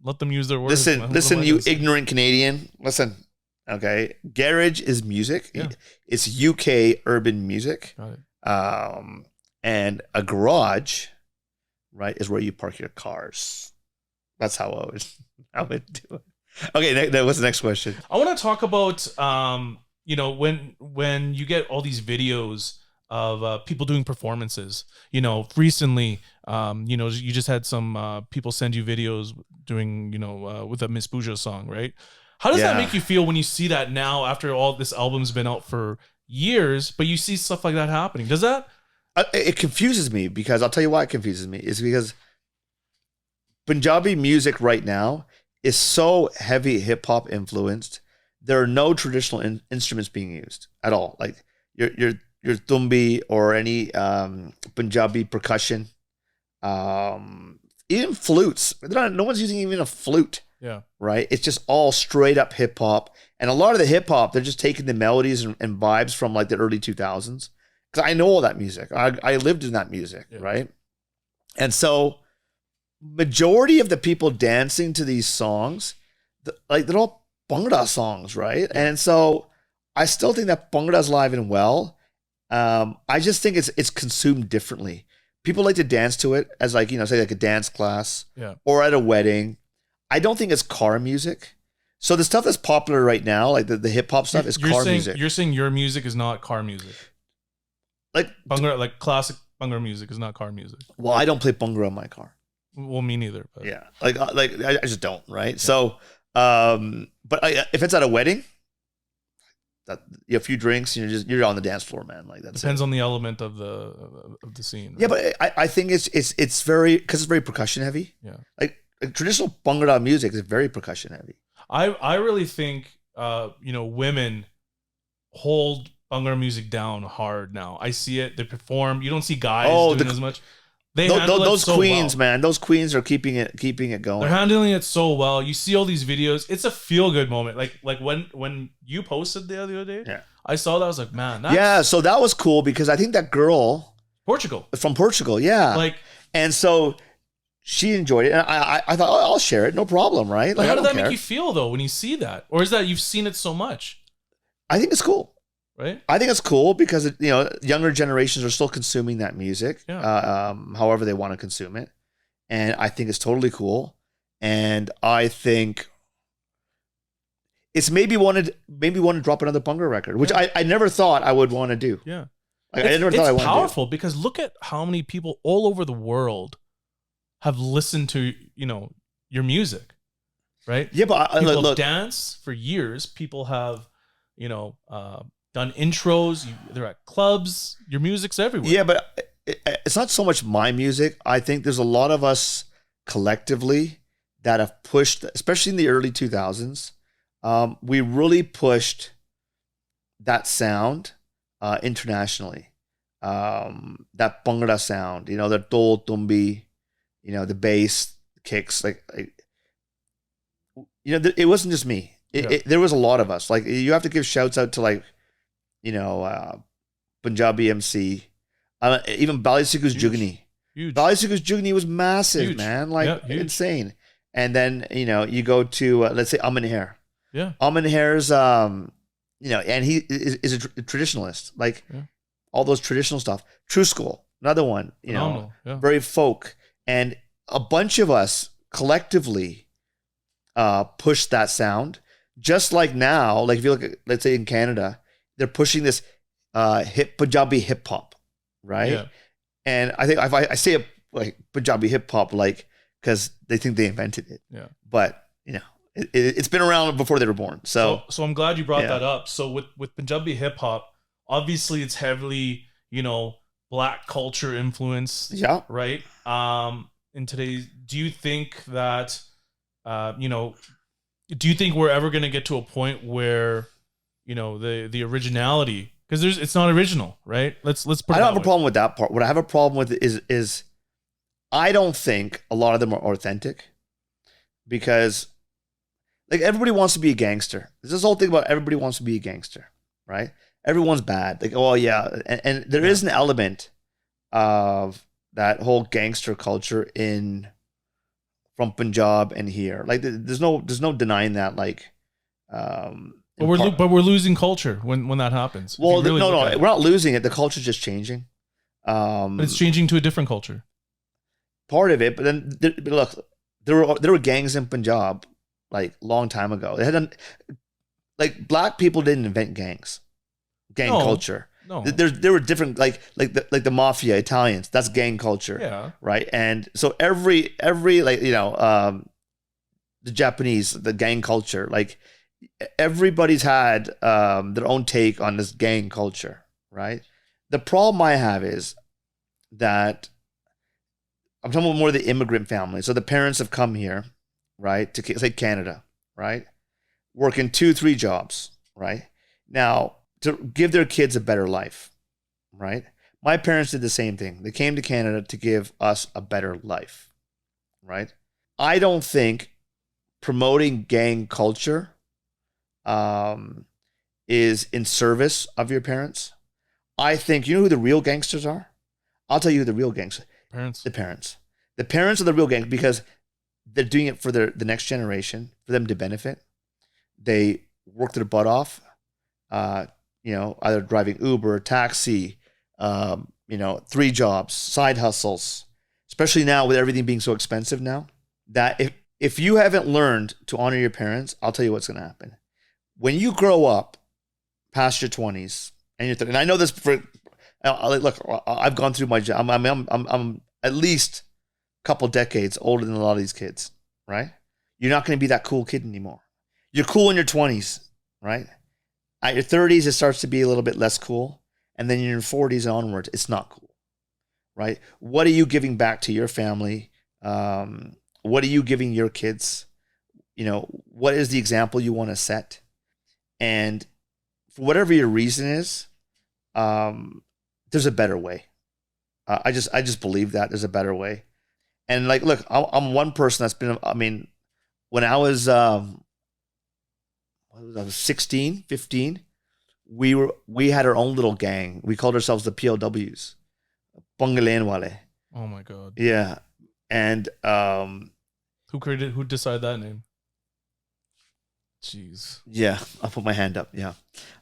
Let them use their words. Listen, you ignorant Canadian. Listen. Okay. Garage is music. Yeah. It's UK urban music. Got it. And a garage, right, is where you park your cars. That's how I would do it. Okay, what's the next question? I want to talk about, when you get all these videos of people doing performances. Recently, you just had some people send you videos doing, with a Miss Pooja song, right? How does that make you feel when you see that now after all this album's been out for years, but you see stuff like that happening? Does that? It confuses me because I'll tell you why it confuses me. It's because Punjabi music right now is so heavy hip hop influenced. There are no traditional instruments being used at all. Like your tumbi or any Punjabi percussion, even flutes. No one's using even a flute. Yeah. Right? It's just all straight up hip hop. And a lot of the hip hop, they're just taking the melodies and vibes from like the early 2000s. Because I know all that music. I lived in that music, right? And so majority of the people dancing to these songs, like they're all Bhangra songs, right? And so I still think that Bhangra is alive and well. I just think it's consumed differently. People like to dance to it as like, say like a dance class or at a wedding. I don't think it's car music. So the stuff that's popular right now, like the hip hop stuff, is car music. You're saying your music is not car music. Like Bhangra, like classic Bhangra music is not car music. Well, I don't play Bhangra in my car. Well, me neither. But. Yeah, like I just don't, right? Yeah. So, but if it's at a wedding, a few drinks, you're on the dance floor, man. Like that depends on the element of the scene. Right? Yeah, but I think it's very because it's very percussion heavy. Yeah, like traditional Bhangra music is very percussion heavy. I really think women hold Bhangra music down hard now. I see it. They perform. You don't see guys doing as much. Those queens, man. Those queens are keeping it going. They're handling it so well. You see all these videos. It's a feel good moment. Like when you posted the other day. Yeah. I saw that. I was like, man. So that was cool because I think that girl from Portugal. Yeah. And so she enjoyed it, and I thought, I'll share it, no problem, right? Like, how did that make you feel though when you see that, or is that you've seen it so much? I think it's cool. Right. I think it's cool because younger generations are still consuming that music, however they want to consume it, and I think it's totally cool. And I think it's maybe want to drop another Bhangra record, which I never thought I would want to do. Yeah, I never thought I wanted to do. It's powerful because look at how many people all over the world have listened to your music, right? Yeah, but people have danced for years. People have done intros. They're at clubs. Your music's everywhere. Yeah, but it's not so much my music. I think there's a lot of us collectively that have pushed, especially in the early 2000s. We really pushed that sound internationally. That Bhangra sound, the dol tumbi, the bass, the kicks, it wasn't just me. There was a lot of us. Like, you have to give shouts out to Punjabi MC, even Bali Sikhu's Jugni. Huge. Bali Sikhu's Jugni was massive, huge. Man, insane. And then you go to let's say Aman Hair. Yeah, Aman Hair's and he is a traditionalist. All those traditional stuff. True School, another one. Very folk, and a bunch of us collectively push that sound. Just like now, like if you look at, let's say in Canada, they're pushing this Punjabi hip hop, right? Yeah. And I think I say it like Punjabi hip hop, because they think they invented it. Yeah. But it's been around before they were born. So I'm glad you brought that up. So with Punjabi hip hop, obviously it's heavily Black culture influence. Yeah. Right. In today's, do you think that do you think we're ever going to get to a point where the originality, because it's not original, right? Let's put it I don't have a problem with that part. What I have a problem with is I don't think a lot of them are authentic, because everybody wants to be a gangster. There's this whole thing about everybody wants to be a gangster, right? Everyone's bad. Oh yeah, and there is an element of that whole gangster culture from Punjab and here. There's no denying that. But we're losing culture when that happens. Well, no, we're not losing it. The culture's just changing. But it's changing to a different culture. Part of it, but then look, there were gangs in Punjab long time ago. They had Black people didn't invent gang culture. No. There were different the mafia, Italians. That's gang culture. Yeah. Right. And so every the Japanese, the gang culture, everybody's had their own take on this gang culture. Right. The problem I have is that I'm talking about more the immigrant family. So the parents have come here, right, to say Canada, right, working 2-3 jobs, right, now to give their kids a better life, right? My parents did the same thing. They came to Canada to give us a better life, right? I don't think promoting gang culture is in service of your parents. I think, you know who the real gangsters are? I'll tell you who the real gangsters are. Parents. The parents. The parents are the real gang because they're doing it for the next generation, for them to benefit. They work their butt off, either driving Uber, taxi, 3 jobs, side hustles, especially now with everything being so expensive now, that if you haven't learned to honor your parents, I'll tell you what's going to happen. When you grow up past your 20s and you're 30, and I know this look, I've gone through my job. I'm at least a couple decades older than a lot of these kids, right? You're not going to be that cool kid anymore. You're cool in your 20s, right? At your 30s, it starts to be a little bit less cool. And then in your 40s and onwards, it's not cool, right? What are you giving back to your family? What are you giving your kids? What is the example you want to set? And for whatever your reason is, there's a better way. I just believe that there's a better way. And like, look, I'm one person that's been, when I was 16, 15, we had our own little gang. We called ourselves the POWs. Bangalen wale. Oh my God. Yeah. And who decided that name? Jeez. Yeah, I'll put my hand up. Yeah.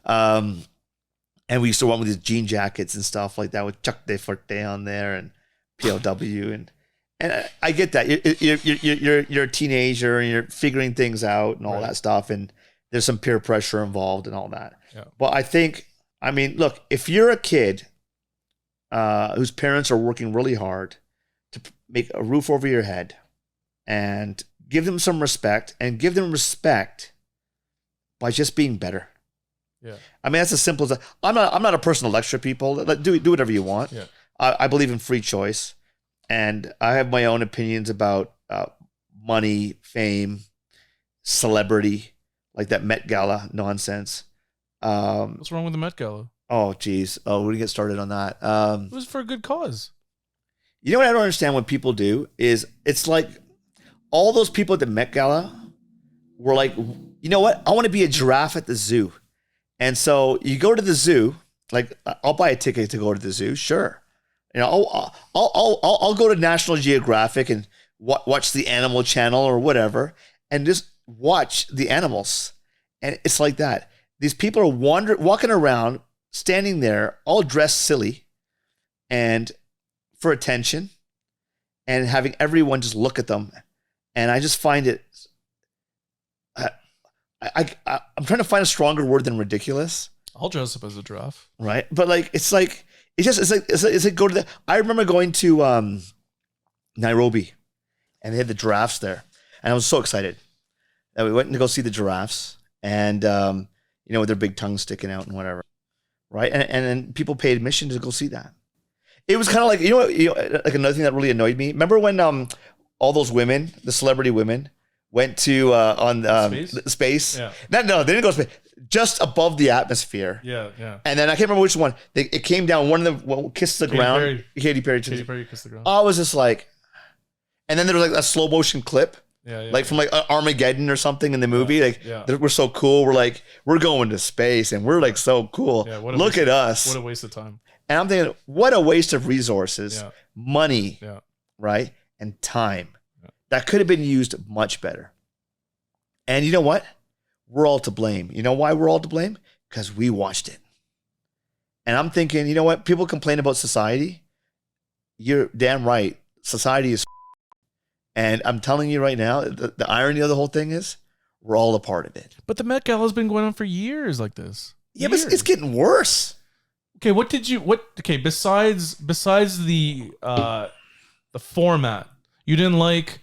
And we used to run with these jean jackets and stuff like that with Chuck de Forte on there and POW and I get that you're a teenager and you're figuring things out and all that stuff, and there's some peer pressure involved and all that. Yeah. But I think, look, if you're a kid whose parents are working really hard to make a roof over your head and give them some respect, and give them respect by just being better. Yeah. That's as simple as that. I'm not a person to lecture people. Do whatever you want. Yeah. I believe in free choice, and I have my own opinions about money, fame, celebrity, like that Met Gala nonsense. What's wrong with the Met Gala? Oh, geez. Oh, we're gonna get started on that. It was for a good cause. You know what I don't understand what people do is it's like all those people at the Met Gala were like, you know what? I want to be a giraffe at the zoo. And so you go to the zoo, like I'll buy a ticket to go to the zoo, sure. I'll go to National Geographic and watch the Animal Channel or whatever, and just watch the animals. And it's like that. These people are walking around, standing there, all dressed silly, and for attention, and having everyone just look at them. And I just find it. I'm trying to find a stronger word than ridiculous. I'll dress up as a giraffe, right? But it's like go to the. I remember going to Nairobi, and they had the giraffes there, and I was so excited that we went to go see the giraffes, and with their big tongues sticking out and whatever, right? And then people paid admission to go see that. It was kind of like like another thing that really annoyed me. Remember when all those women, the celebrity women, went to on space? Yeah. No, they didn't go to space. Just above the atmosphere. Yeah. And then I can't remember which one. It came down. One of them kissed the ground. Katy Perry kissed the ground. I was just like, and then there was like a slow motion clip. Yeah. Like from like Armageddon or something in the movie. We're so cool. We're like, we're going to space and we're like so cool. Yeah, look at us. What a waste of time. And I'm thinking, what a waste of resources, money, right? And time. Yeah. That could have been used much better. And you know what? We're all to blame. You know why we're all to blame? Because we watched it. And I'm thinking, you know what? People complain about society. You're damn right. Society is and I'm telling you right now, the irony of the whole thing is we're all a part of it. But the Met Gala has been going on for years like this. Yeah, but it's getting worse. Okay, besides the format, you didn't like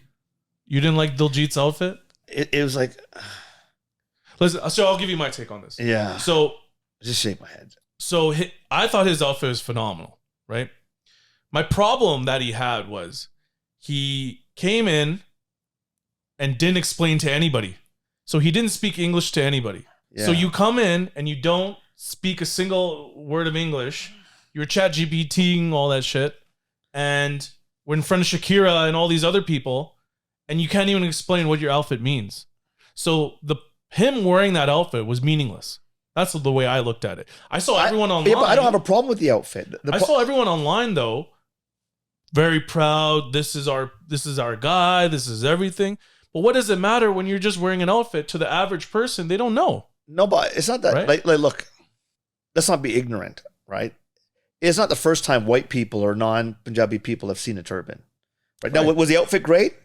Diljit's outfit? It was like, listen, so I'll give you my take on this. Yeah. So just shake my head. So I thought his outfit was phenomenal, right? My problem that he had was he came in and didn't explain to anybody. So he didn't speak English to anybody. Yeah. So you come in and you don't speak a single word of English. You're chat GPTing all that shit. And we're in front of Shakira and all these other people. and you can't even explain what your outfit means. So him wearing that outfit was meaningless. That's the way I looked at it. I saw everyone online. Yeah, but I don't have a problem with the outfit. I saw everyone online though, very proud. This is our guy. This is everything. But what does it matter when you're just wearing an outfit to the average person? They don't know. No, but it's not that. Right? Like, look, let's not be ignorant, right? It's not the first time white people or non-Punjabi people have seen a turban. Right? Now, was the outfit great?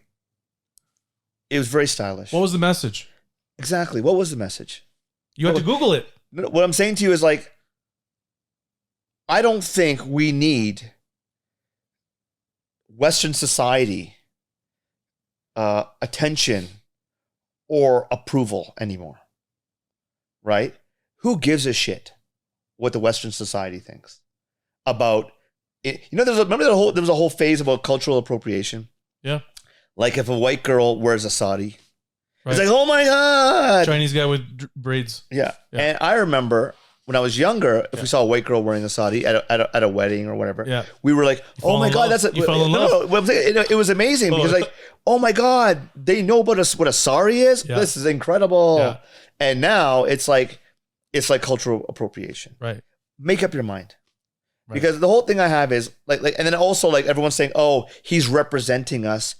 It was very stylish. What was the message? Exactly. What was the message? You have to Google it. What I'm saying to you is like, I don't think we need Western society attention or approval anymore, right? Who gives a shit what the Western society thinks about it? You know, there was a whole phase about cultural appropriation. Yeah. Like if a white girl wears a sari, Right. it's like, oh my God. Chinese guy with braids. Yeah. And I remember when I was younger, if we saw a white girl wearing a sari at a wedding or whatever, we were like, oh my God, that's it. You fell in love. No, it was amazing because like, oh my God, they know about what a sari is. Yeah. This is incredible. Yeah. And now it's like cultural appropriation. Right. Make up your mind. Right. Because the whole thing I have is like, and then also like everyone's saying, oh, he's representing us.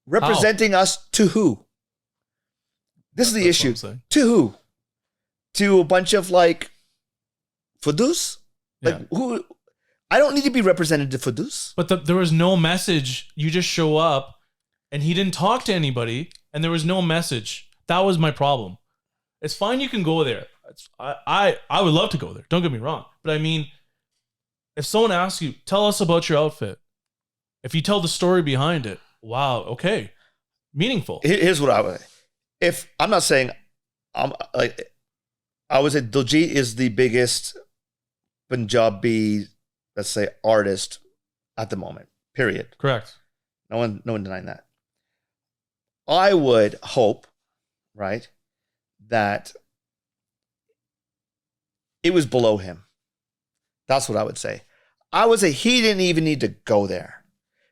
Representing us to who? This is the issue. To who? To a bunch of like fudus? Like who? I don't need to be represented to fudus. But there was no message. You just show up and he didn't talk to anybody and there was no message. That was my problem. It's fine. You can go there. I would love to go there. Don't get me wrong. But I mean, if someone asks you, tell us about your outfit. If you tell the story behind it, wow. Okay. Meaningful. Here's what I would. If I'm not saying I'm like, I would say Diljit is the biggest Punjabi, let's say, artist at the moment. Period. Correct. No one denying that. I would hope, right, that it was below him. That's what I would say. I would say he didn't even need to go there,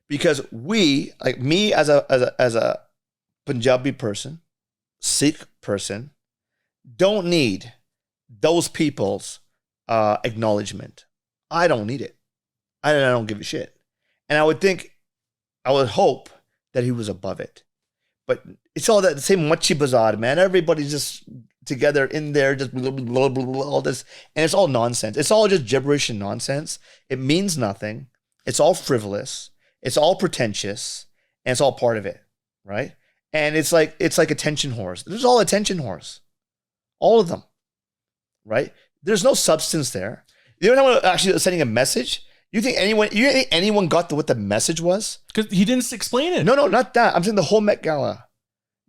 because we, like me as a Punjabi person, Sikh person, don't need those people's acknowledgement. I don't need it. I don't give a shit. And I would hope that he was above it. But it's all that the same Machi Bazaar, man. Everybody's just together in there, just blah, blah, blah, blah, all this. And it's all nonsense. It's all just gibberish and nonsense. It means nothing. It's all frivolous. It's all pretentious. And it's all part of it, right? And it's like attention whores. There's all attention whores. All of them. Right? There's no substance there. You know what actually sending a message? You think anyone got what the message was? Because he didn't explain it. No, not that. I'm saying the whole Met Gala.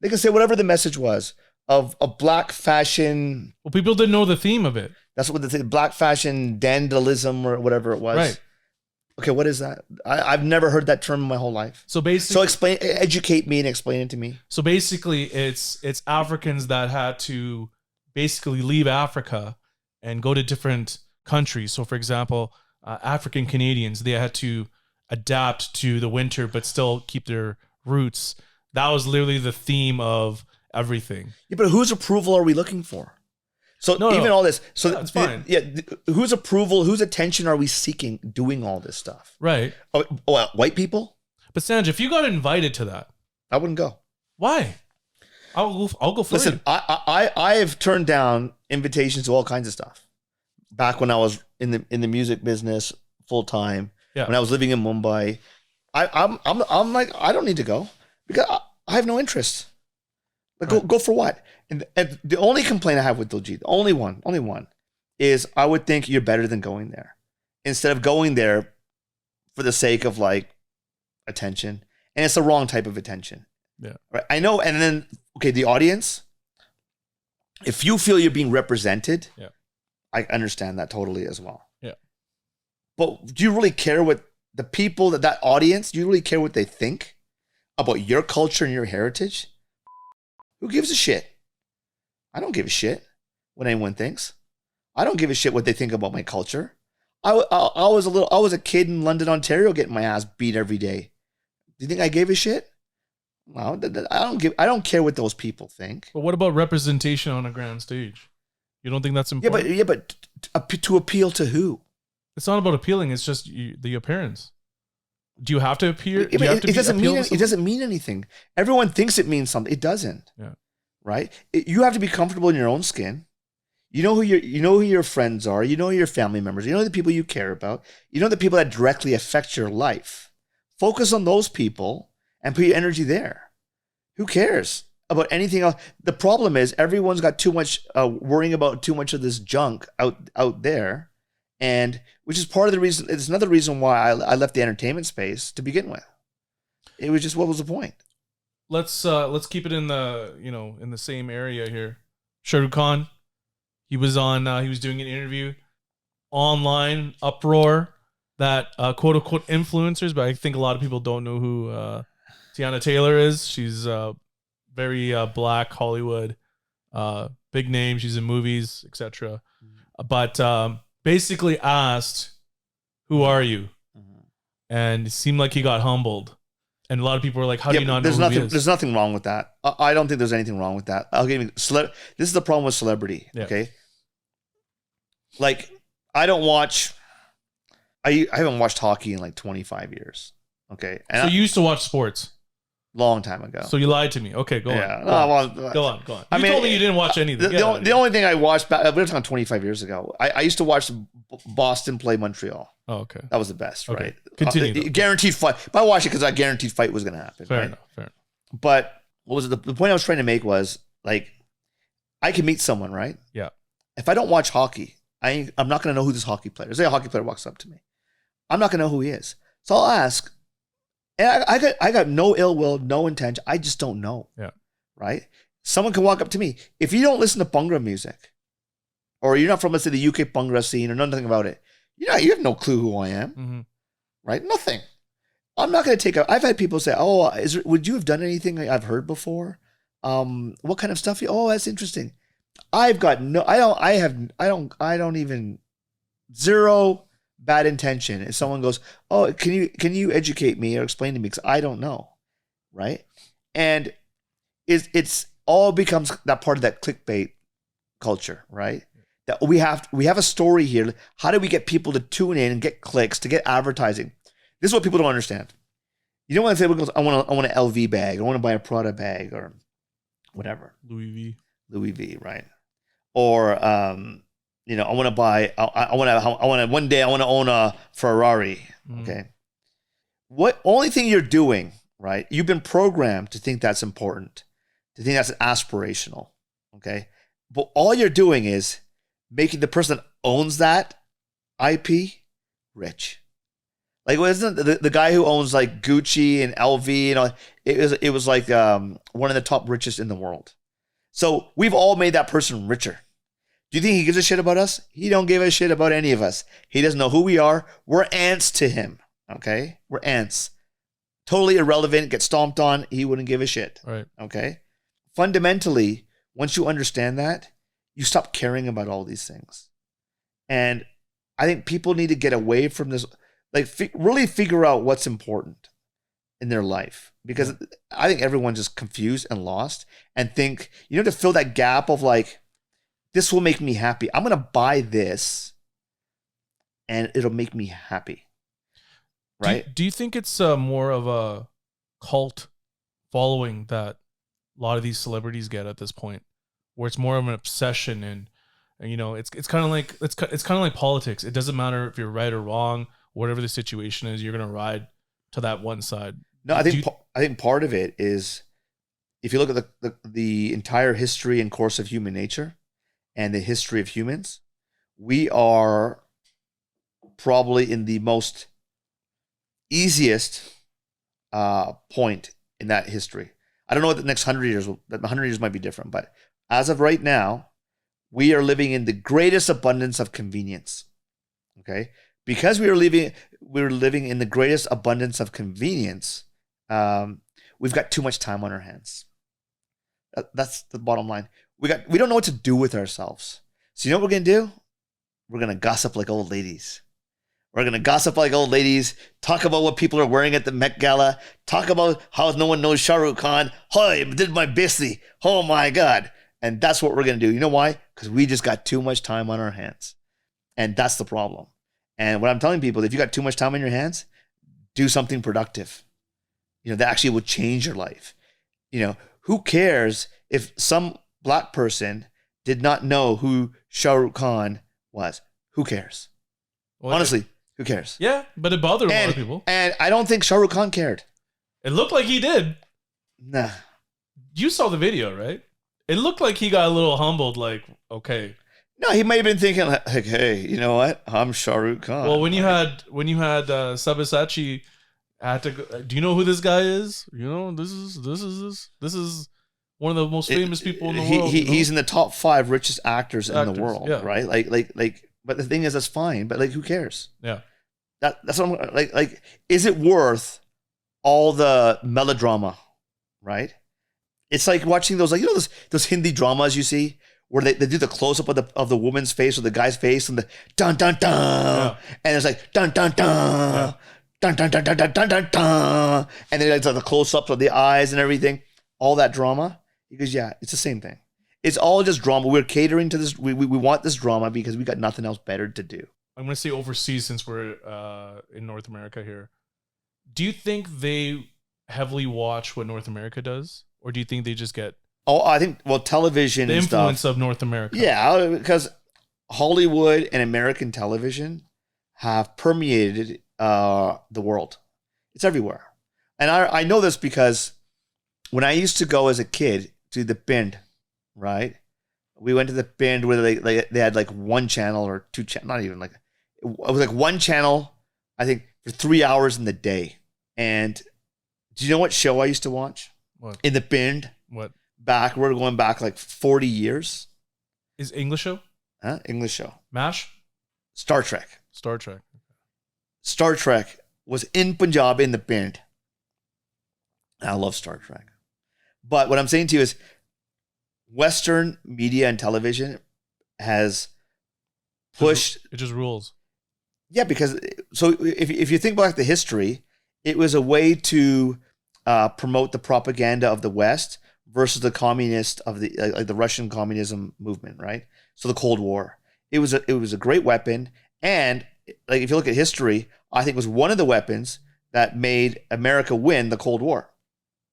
They can say whatever the message was of black fashion. Well, people didn't know the theme of it. That's what they say, black fashion dandalism or whatever it was. Right. Okay, what is that? I've never heard that term in my whole life. So basically, educate me and explain it to me. So basically, it's Africans that had to basically leave Africa and go to different countries. So, for example, African Canadians, they had to adapt to the winter but still keep their roots. That was literally the theme of everything. Yeah, but whose approval are we looking for? So all this, so that's fine. Yeah, whose approval, whose attention are we seeking doing all this stuff? Right. Oh, white people? But Sanj, if you got invited to that, I wouldn't go. Why? I'll go for it. Listen, I have turned down invitations to all kinds of stuff. Back when I was in the music business full time, when I was living in Mumbai, I'm like, I don't need to go because I have no interest. Like, right. Go for what? And the only complaint I have with Diljit, the only one, is I would think you're better than going there, instead of going there for the sake of like attention, and it's the wrong type of attention. Yeah, right. I know. And then the audience, if you feel you're being represented, I understand that totally as well. Yeah, but do you really care what the people that audience? Do you really care what they think about your culture and your heritage? Who gives a shit? I don't give a shit what anyone thinks. I don't give a shit what they think about my culture. I was a kid in London, Ontario, getting my ass beat every day. Do you think I gave a shit? Well, I don't care what those people think. But what about representation on a grand stage? You don't think that's important? But to appeal to who? It's not about appealing. It's just the appearance. Do you have to appear? It doesn't mean anything. Everyone thinks it means something. It doesn't. Yeah. Right? You have to be comfortable in your own skin. You know who your friends are. You know who your family members. You know the people you care about. You know the people that directly affect your life. Focus on those people and put your energy there. Who cares about anything else? The problem is everyone's got too much worrying about too much of this junk out there, and which is part of the reason. It's another reason why I left the entertainment space to begin with. It was just, what was the point? Let's keep it in the same area here. Shah Rukh Khan, he was doing an interview, online uproar that quote unquote influencers, but I think a lot of people don't know who Tiana Taylor is. She's very black Hollywood, big name. She's in movies, etc. But basically asked, "Who are you?" And it seemed like he got humbled. And a lot of people were like, "How do you not know who he is?" There's nothing wrong with that. I don't think there's anything wrong with that. I'll give you this is the problem with celebrity. Yeah. Okay, like I haven't watched hockey in like 25 years. Okay, and so you used to watch sports long time ago. So you lied to me. Okay, go on. Go on. You told me you didn't watch anything. The only thing I watched we're talking 25 years ago. I used to watch Boston play Montreal. Oh, okay. That was the best, okay. Right? Continue. Guaranteed fight. But I watched it because that guaranteed fight was going to happen. Fair right? enough. But what was it? The point I was trying to make was, like, I can meet someone, right? Yeah. If I don't watch hockey, I'm not going to know who this hockey player is. Say a hockey player walks up to me. I'm not going to know who he is. So I'll ask. And I got no ill will, no intention. I just don't know. Yeah. Right? Someone can walk up to me. If you don't listen to Bhangra music, or you're not from, let's say, the UK Bhangra scene, or nothing about it, you have no clue who I am. Mm-hmm. Right? Nothing. I'm not going to take up. I've had people say, "Oh, would you have done anything I've heard before? What kind of stuff? Oh, that's interesting." I've got no. I don't even zero bad intention. If someone goes, "Oh, can you educate me or explain to me?" Because I don't know, right? And it's all becomes that part of that clickbait culture, right? That we have a story here. How do we get people to tune in and get clicks, to get advertising? This is what people don't understand. You know when someone goes, I want an LV bag, I want to buy a Prada bag, or whatever. Louis V, right? Or I want to buy. I want to one day. I want to own a Ferrari. Okay. What only thing you're doing, right? You've been programmed to think that's important, to think that's aspirational. Okay. But all you're doing is making the person that owns that IP rich. Like, wasn't the guy who owns like Gucci and LV and all? It was like one of the top richest in the world. So we've all made that person richer. Do you think he gives a shit about us? He don't give a shit about any of us. He doesn't know who we are. We're ants to him. Okay? We're ants. Totally irrelevant, get stomped on. He wouldn't give a shit. Right. Okay? Fundamentally, once you understand that, you stop caring about all these things. And I think people need to get away from this, like really figure out what's important in their life. Because I think everyone's just confused and lost and think, to fill that gap of like, this will make me happy. I'm going to buy this and it'll make me happy. Right? Do you think it's more of a cult following that a lot of these celebrities get at this point, where it's more of an obsession and it's kind of like it's kind of like politics. It doesn't matter if you're right or wrong, whatever the situation is, you're going to ride to that one side. No, I think part of it is, if you look at the entire history and course of human nature and the history of humans, we are probably in the most easiest point in that history. I don't know what the next 100 years will. The 100 years might be different, but as of right now, we are living in the greatest abundance of convenience. Okay, because we are living in the greatest abundance of convenience. We've got too much time on our hands. That's the bottom line. We don't know what to do with ourselves. So you know what we're gonna do? We're gonna gossip like old ladies. We're going to gossip like old ladies, talk about what people are wearing at the Met Gala, talk about how no one knows Shah Rukh Khan. I did my bestie. Oh my God. And that's what we're going to do. You know why? Because we just got too much time on our hands. And that's the problem. And what I'm telling people, if you got too much time on your hands, do something productive. That actually will change your life. Who cares if some black person did not know who Shah Rukh Khan was? Who cares? Well, honestly, who cares? Yeah, but it bothered a lot of people. And I don't think Shah Rukh Khan cared. It looked like he did. Nah. You saw the video, right? It looked like he got a little humbled, like, okay. No, he may have been thinking like, hey, you know what? I'm Shah Rukh Khan. Well, when you had Sabyasachi had to go, do you know who this guy is? This is one of the most famous people in the world. He's in the top 5 richest actors in the world, yeah. Right? Like. But the thing is, that's fine. But who cares? Yeah. That's what I'm like. Is it worth all the melodrama? Right? It's like watching those those Hindi dramas you see where they do the close up of the woman's face or the guy's face and the dun dun dun, and it's like dun dun dun. Dun, dun, dun, dun, dun, dun, dun, dun. And then it's like the close-ups of the eyes and everything, all that drama. He goes, yeah, it's the same thing. It's all just drama. We're catering to this. We want this drama because we got nothing else better to do. I'm going to say overseas since we're in North America here. Do you think they heavily watch what North America does? Or do you think they just get... Oh, I think, television the and influence stuff, of North America. Yeah, because Hollywood and American television have permeated the world. It's everywhere. And I know this because when I used to go as a kid to the Pind, right? We went to the Pind where they had like one channel or two channels, not even like, it was like one channel, I think, for 3 hours in the day. And do you know what show I used to watch? What? In the Pind? What? We're going back like 40 years. Is English show? Huh? English show. MASH? Star Trek. Star Trek. Star Trek was in Punjab in the Pind. I love Star Trek. But what I'm saying to you is Western media and television has pushed... It just rules. Yeah, because... So if you think back the history, it was a way to promote the propaganda of the West versus the communist of the Russian communism movement, right? So the Cold War. It was a great weapon, and like if you look at history, I think it was one of the weapons that made America win the Cold War,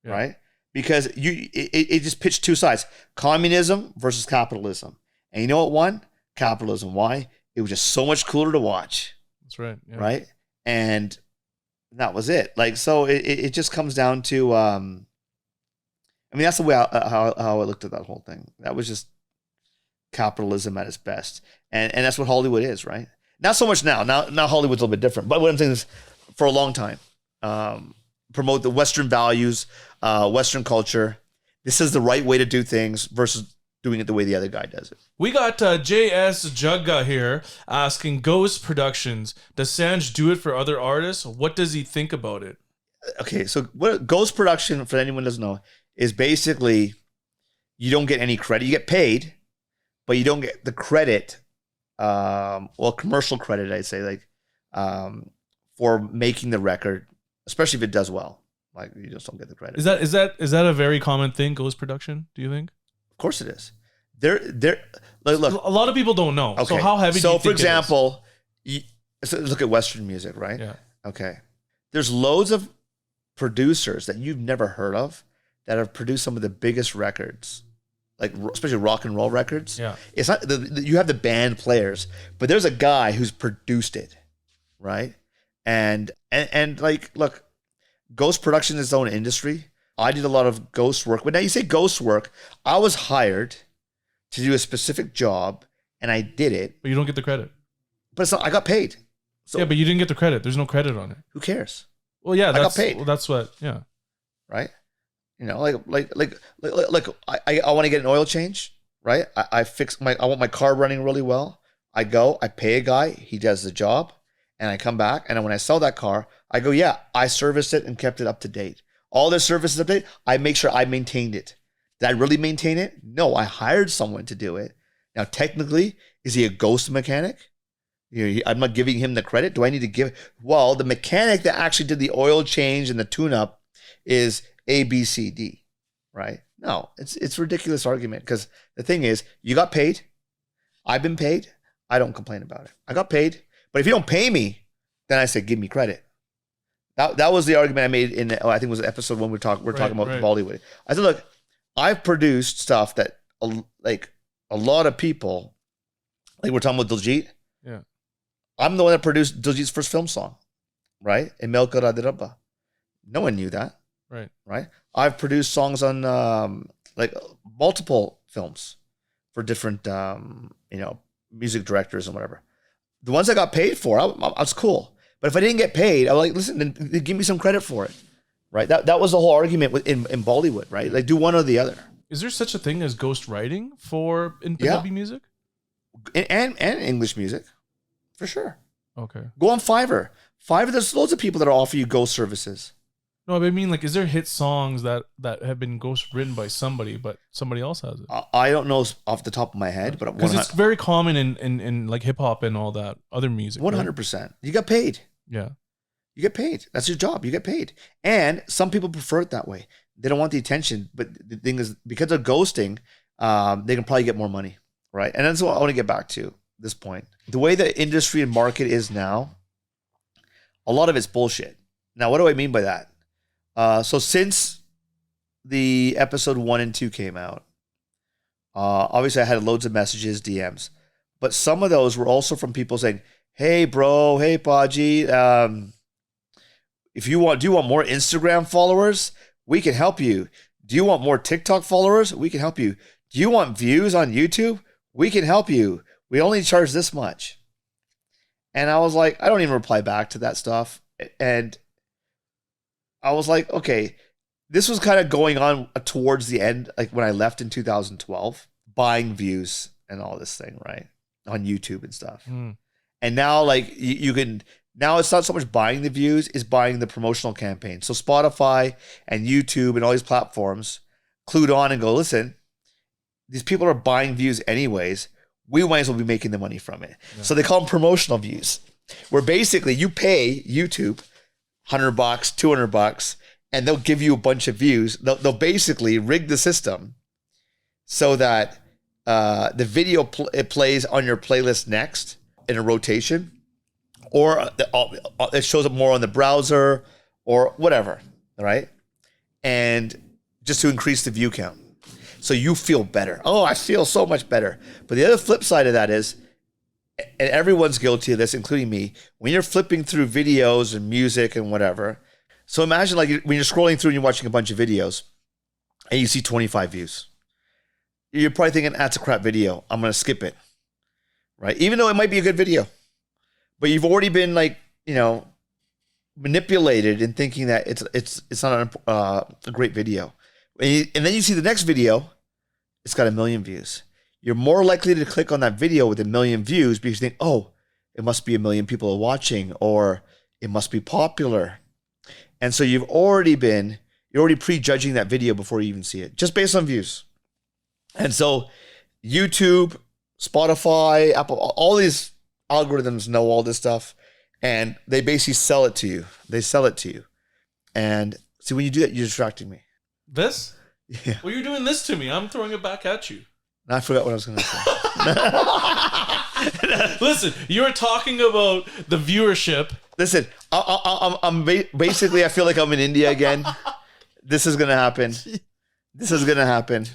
right? Because it just pitched two sides: communism versus capitalism. And you know what won? Capitalism. Why? It was just so much cooler to watch. That's right. Yeah. Right, and that was it. Like, so it just comes down to. I mean, that's the way how I looked at that whole thing. That was just capitalism at its best, and that's what Hollywood is, right? Not so much now. Now Hollywood's a little bit different. But what I'm saying is, for a long time, promote the Western values, Western culture. This is the right way to do things versus doing it the way the other guy does it. We got JS Jugga here asking, Ghost Productions, does SANJ do it for other artists? What does he think about it? Okay, so what Ghost Production, for anyone who doesn't know, is basically you don't get any credit. You get paid, but you don't get the credit. Commercial credit, I'd say, like for making the record, especially if it does well. Like, you just don't get the credit. Is that a very common thing, Ghost Production? Do you think? Of course it is. They're like, look, a lot of people don't know. Okay. So how heavy? So do you for think example, so look at Western music, right? Yeah. Okay. There's loads of producers that you've never heard of that have produced some of the biggest records, like especially rock and roll records. Yeah. It's not you have the band players, but there's a guy who's produced it, right? And like, look, Ghost Production is its own industry. I did a lot of ghost work. But now you say ghost work, I was hired to do a specific job, and I did it. But you don't get the credit. But it's not, I got paid. So yeah, but you didn't get the credit. There's no credit on it. Who cares? Well, yeah, I got paid. Well, that's what. Yeah. Right. You know, like I want to get an oil change. Right. I want my car running really well. I go. I pay a guy. He does the job, and I come back. And when I sell that car, I go, yeah, I serviced it and kept it up to date. All the services up to date. I make sure I maintained it. Did I really maintain it? No, I hired someone to do it. Now, technically, is he a ghost mechanic? I'm not giving him the credit. Do I need to give? Well, the mechanic that actually did the oil change and the tune-up is A, B, C, D, right? No, it's a ridiculous argument because the thing is, you got paid. I've been paid. I don't complain about it. I got paid. But if you don't pay me, then I say, give me credit. That was the argument I made in, I think it was the episode when we're talking about Bollywood. I said, look, I've produced stuff that like a lot of people, like we're talking about Diljit. Yeah. I'm the one that produced Diljit's first film song, right? In Melka Radhirabba. No one knew that. Right. I've produced songs on like multiple films for different, music directors and whatever. The ones I got paid for, I was cool. But if I didn't get paid, I was like, listen, then give me some credit for it, right? That was the whole argument in Bollywood, right? Like, do one or the other. Is there such a thing as ghostwriting in Punjabi music? And English music, for sure. Okay. Go on Fiverr. There's loads of people that offer you ghost services. No, but I mean, like, is there hit songs that have been ghost written by somebody, but somebody else has it? I don't know off the top of my head, but because it's very common in like hip hop and all that other music. 100%. Right? You got paid. Yeah, you get paid. That's your job. You get paid, and some people prefer it that way. They don't want the attention, but the thing is, because of ghosting, they can probably get more money, right? And that's what I want to get back to this point. The way the industry and market is now, a lot of it's bullshit. Now, what do I mean by that? So since the episode 1 and 2 came out, obviously I had loads of messages, DMs, but some of those were also from people saying, "Hey bro, hey Paji, do you want more Instagram followers? We can help you. Do you want more TikTok followers? We can help you. Do you want views on YouTube? We can help you. We only charge this much." And I was like, I don't even reply back to that stuff. And I was like, okay, this was kind of going on towards the end, like when I left in 2012, buying views and all this thing, right? On YouTube and stuff. And now, like, you can, now it's not so much buying the views, it's buying the promotional campaign. So Spotify and YouTube and all these platforms clued on and go, listen, these people are buying views anyways. We might as well be making the money from it. Yeah. So they call them promotional views, where basically you pay YouTube $100, $200, and they'll give you a bunch of views. They'll basically rig the system so that the video it plays on your playlist next in a rotation, or it shows up more on the browser or whatever, right? And just to increase the view count. So you feel better. Oh, I feel so much better. But the other flip side of that is, and everyone's guilty of this, including me, when you're flipping through videos and music and whatever. So imagine like when you're scrolling through and you're watching a bunch of videos and you see 25 views. You're probably thinking, that's a crap video. I'm going to skip it, right? Even though it might be a good video. But you've already been like, manipulated in thinking that it's not a great video. And then you see the next video, it's got 1 million views. You're more likely to click on that video with 1 million views because you think, oh, it must be 1 million people are watching, or it must be popular. And so you're already prejudging that video before you even see it, just based on views. And so YouTube, Spotify, Apple, all these algorithms know all this stuff, and they basically sell it to you. They sell it to you. And see, when you do that, you're distracting me. This? Yeah. Well, you're doing this to me. I'm throwing it back at you. I forgot what I was going to say. Listen, you were talking about the viewership. Listen, I'm basically, I feel like I'm in India again. This is going to happen.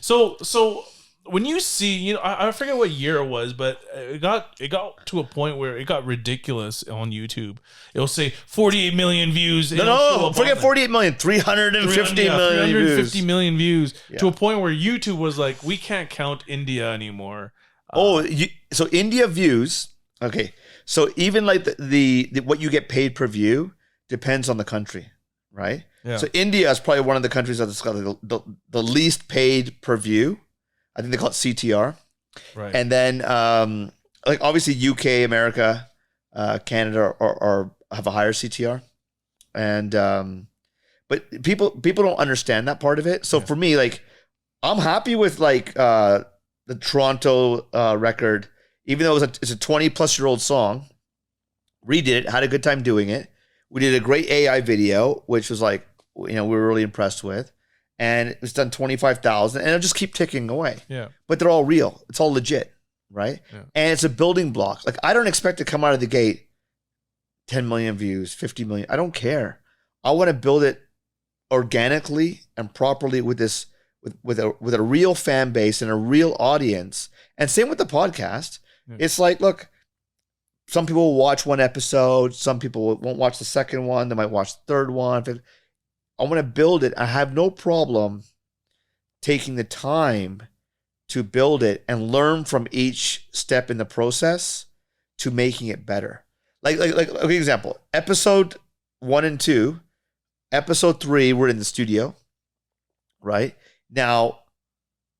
So when you see, I forget what year it was, but it got to a point where it got ridiculous on YouTube. It'll say 48 million views. No, forget 48 million, 350 million views yeah. To a point where YouTube was like, we can't count India anymore. So India views, okay. So even like the what you get paid per view depends on the country, right? Yeah. So India is probably one of the countries that's got the least paid per view. I think they call it CTR. Right. And then, like obviously UK, America, Canada are have a higher CTR. And, but people don't understand that part of it. So for me, like, I'm happy with like the Toronto record, even though it's a 20-plus-year-old song, redid it, had a good time doing it. We did a great AI video, which was like, we were really impressed with. And it was done 25,000, and it'll just keep ticking away. Yeah. But they're all real. It's all legit, right? Yeah. And it's a building block. Like, I don't expect to come out of the gate 10 million views, 50 million. I don't care. I want to build it organically and properly with this, with a real fan base and a real audience. And same with the podcast. Yeah. It's like, look, some people will watch one episode. Some people won't watch the second one. They might watch the third one. I want to build it. I have no problem taking the time to build it and learn from each step in the process to making it better. Like okay, example, episode 1 and 2, episode 3, we're in the studio, right? Now,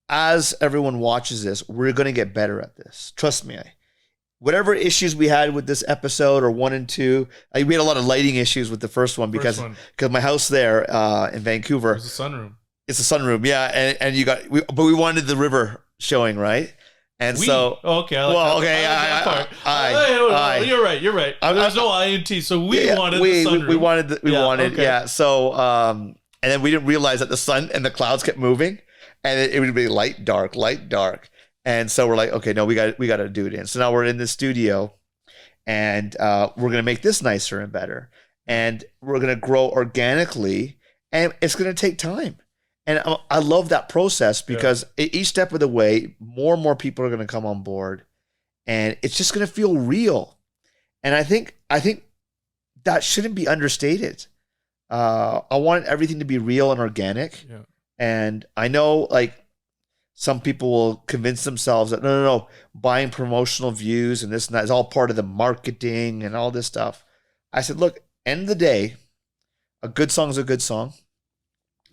as everyone watches this, we're going to get better at this. Trust me. Whatever issues we had with this episode or 1 and 2, we had a lot of lighting issues with the first one because my house there in Vancouver. It's a sunroom. It's a sunroom, yeah. And but we wanted the river showing, right? And so okay, you're right. There's no INT, so we wanted the sunroom. We wanted, yeah. So and then we didn't realize that the sun and the clouds kept moving, and it would be light, dark. And so we're like, okay, no, we got to do it in. So now we're in the studio, and we're gonna make this nicer and better, and we're gonna grow organically, and it's gonna take time. And I love that process because each step of the way, more and more people are gonna come on board, and it's just gonna feel real. And I think that shouldn't be understated. I want everything to be real and organic. Yeah. And I know, like, some people will convince themselves that no, buying promotional views and this and that is all part of the marketing and all this stuff. I said, look, end of the day, a good song is a good song,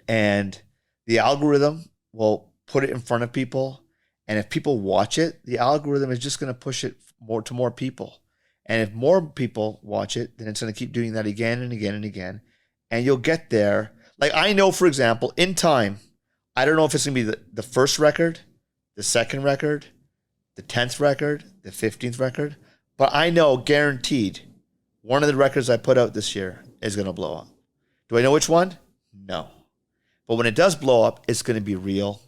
and the algorithm will put it in front of people. And if people watch it, the algorithm is just going to push it to more people. And if more people watch it, then it's going to keep doing that again and again and again. And you'll get there. Like, I know, for example, in time, I don't know if it's going to be the first record, the second record, the 10th record, the 15th record, but I know guaranteed one of the records I put out this year is going to blow up. Do I know which one? No. But when it does blow up, it's going to be real,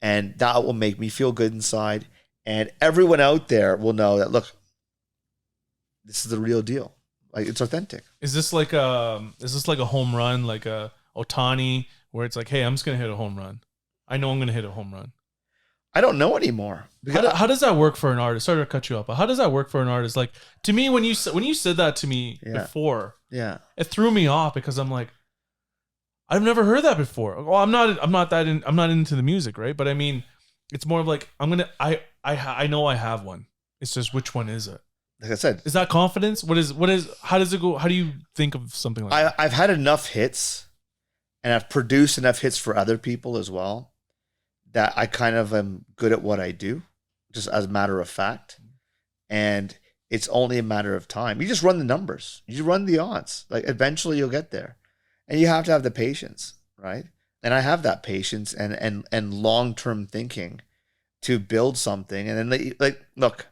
and that will make me feel good inside, and everyone out there will know that, look, this is the real deal. Like, it's authentic. Is this like a home run, like a Ohtani, where it's like, hey, I'm just going to hit a home run? I know I'm going to hit a home run. I don't know anymore. How does that work for an artist? Sorry to cut you off, but how does that work for an artist? Like, to me, when you said that to me before, it threw me off because I'm like, I've never heard that before. Well, I'm not into the music, right? But I mean, it's more of like, I know I have one. It's just, which one is it? Like I said, is that confidence? How does it go? How do you think of something like that? I've had enough hits, and I've produced enough hits for other people as well, that I kind of am good at what I do, just as a matter of fact. And it's only a matter of time. You just run the numbers. You run the odds. Like, eventually you'll get there. And you have to have the patience, right? And I have that patience and long-term thinking to build something. And then, like, look,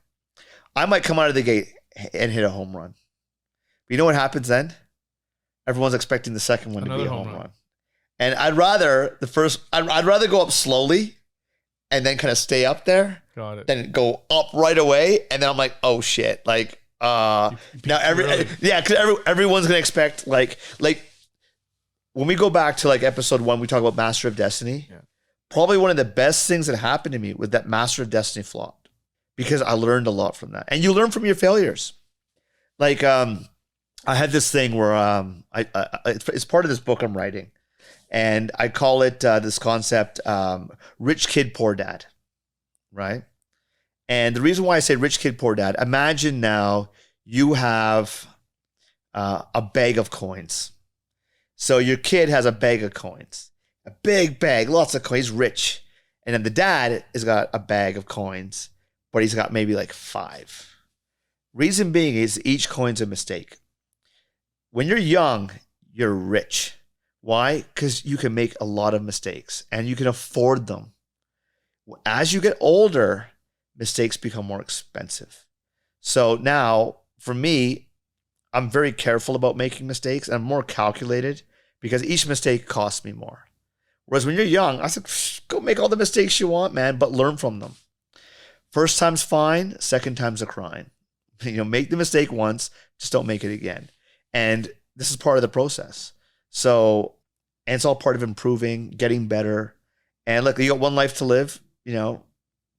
I might come out of the gate and hit a home run. But you know what happens then? Everyone's expecting the second one to be a home run. And I'd rather go up slowly and then kind of stay up there. Got it. Than go up right away. And then I'm like, oh shit. Like, now because everyone's going to expect like, when we go back to like episode 1, we talk about Master of Destiny. Yeah. Probably one of the best things that happened to me with that Master of Destiny flopped, because I learned a lot from that. And you learn from your failures. Like, I had this thing where it's part of this book I'm writing, and I call it this concept, rich kid, poor dad, right? And the reason why I say rich kid, poor dad, imagine now you have a bag of coins. So your kid has a bag of coins, a big bag, lots of coins, he's rich. And then the dad has got a bag of coins, but he's got maybe like 5. Reason being is each coin's a mistake. When you're young, you're rich. Why? Because you can make a lot of mistakes and you can afford them. As you get older, mistakes become more expensive. So now, for me, I'm very careful about making mistakes, and I'm more calculated because each mistake costs me more. Whereas when you're young, I said, go make all the mistakes you want, man, but learn from them. First time's fine, second time's a crime. Make the mistake once, just don't make it again. And this is part of the process. So, and it's all part of improving, getting better. And look, you got one life to live,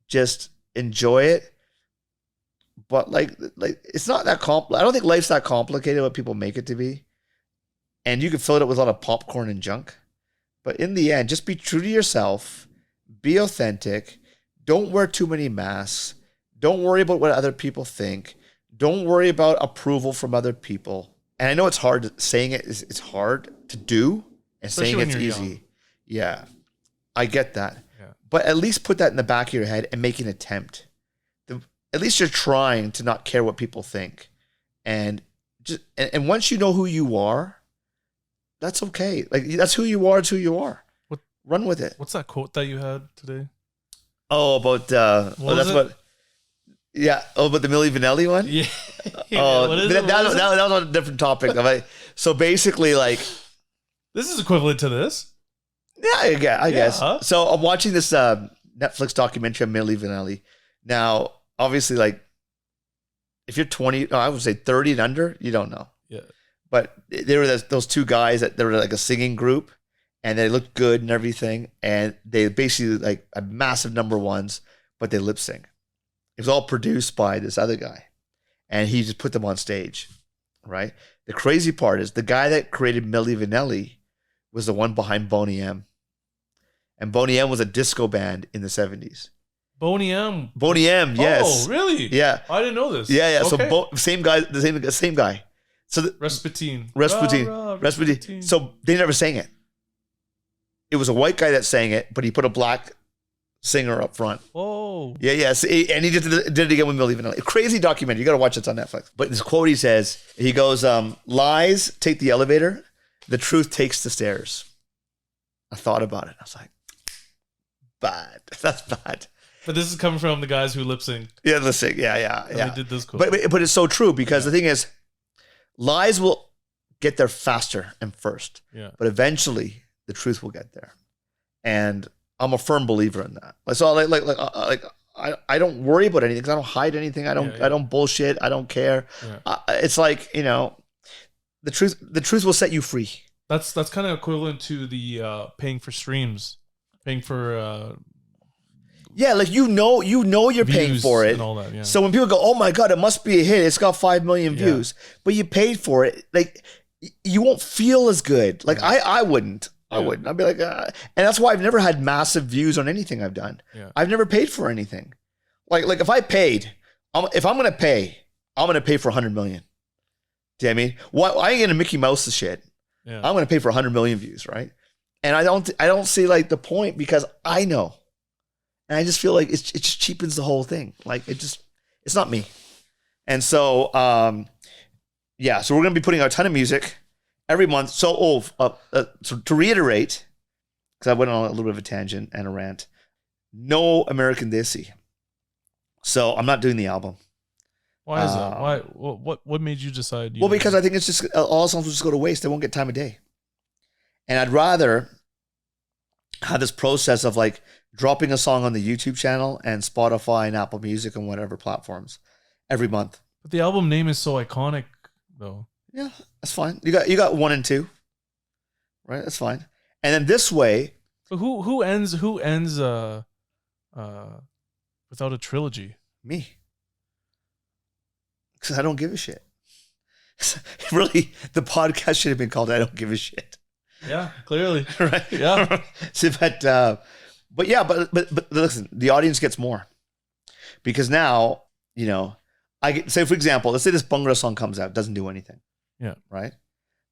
just enjoy it. But like it's not that I don't think life's that complicated what people make it to be. And you can fill it up with a lot of popcorn and junk. But in the end, just be true to yourself, be authentic, don't wear too many masks, don't worry about what other people think, don't worry about approval from other people. And I know it's hard, saying it is it's hard to do, and especially saying it's easy. Young. Yeah, I get that. Yeah. But at least put that in the back of your head and make an attempt. At least you're trying to not care what people think. And once you know who you are, that's okay. Like, that's who you are. It's who you are. Run with it. What's that quote that you had today? Oh, about about the Milli Vanilli one. Yeah. That was on a different topic. So basically, like, this is equivalent to this. Yeah, I guess. So I'm watching this Netflix documentary on Milli Vanilli. Now, obviously, like, if you're 20, I would say 30 and under, you don't know. Yeah. But there were those two guys that they were like a singing group, and they looked good and everything, and they basically like a massive number ones, but they lip sync. It was all produced by this other guy, and he just put them on stage, right? The crazy part is the guy that created Milli Vanilli was the one behind Boney M. And Boney M was a disco band in the 70s. Boney M, yes. Oh, really? Yeah. I didn't know this. Yeah. Okay. So same guy, the same guy. So Rasputin. Rasputin. So they never sang it. It was a white guy that sang it, but he put a black singer up front. Oh. Yeah. So and he did it again with Milli Vanilli. Crazy documentary. You got to watch it. It's on Netflix. But this quote he goes, lies take the elevator, the truth takes the stairs. I thought about it. I was like, bad. That's bad. But this is coming from the guys who lip sync. Yeah, lip sync. Yeah. They did this quote. But it's so true because the thing is, lies will get there faster and first. Yeah. But eventually, the truth will get there, and I'm a firm believer in that. So I don't worry about anything because I don't hide anything. I don't bullshit. I don't care. Yeah. It's like, the truth will set you free. That's kind of equivalent to the paying for streams, paying for. Yeah, like you're paying for it. And all that, yeah. So when people go, "Oh my God, it must be a hit. It's got 5 million views," but you paid for it. Like, you won't feel as good. Like I wouldn't. I wouldn't. I'd be like, and that's why I've never had massive views on anything I've done. Yeah. I've never paid for anything. Like if I paid, if I'm gonna pay, I'm gonna pay for 100 million. Do you know what I mean? Why I ain't gonna Mickey Mouse the shit? Yeah. I'm gonna pay for 100 million views, right? And I don't see like the point because I know. And I just feel like it just cheapens the whole thing. Like it's not me. And so, so we're going to be putting out a ton of music every month. So to reiterate, because I went on a little bit of a tangent and a rant, no American Desi. So I'm not doing the album. Why is that? Why? What made you decide? Because I think it's just all songs will just go to waste. They won't get time of day. And I'd rather have this process of like dropping a song on the YouTube channel and Spotify and Apple Music and whatever platforms every month. But the album name is so iconic, though. Yeah, that's fine. You got 1 and 2, right? That's fine. And then this way, so who ends without a trilogy? Me, because I don't give a shit. Really, the podcast should have been called "I Don't Give a Shit." Yeah, clearly, right? Yeah. So, but listen, the audience gets more because now, I get, say, for example, let's say this Bhangra song comes out, doesn't do anything. Yeah. Right?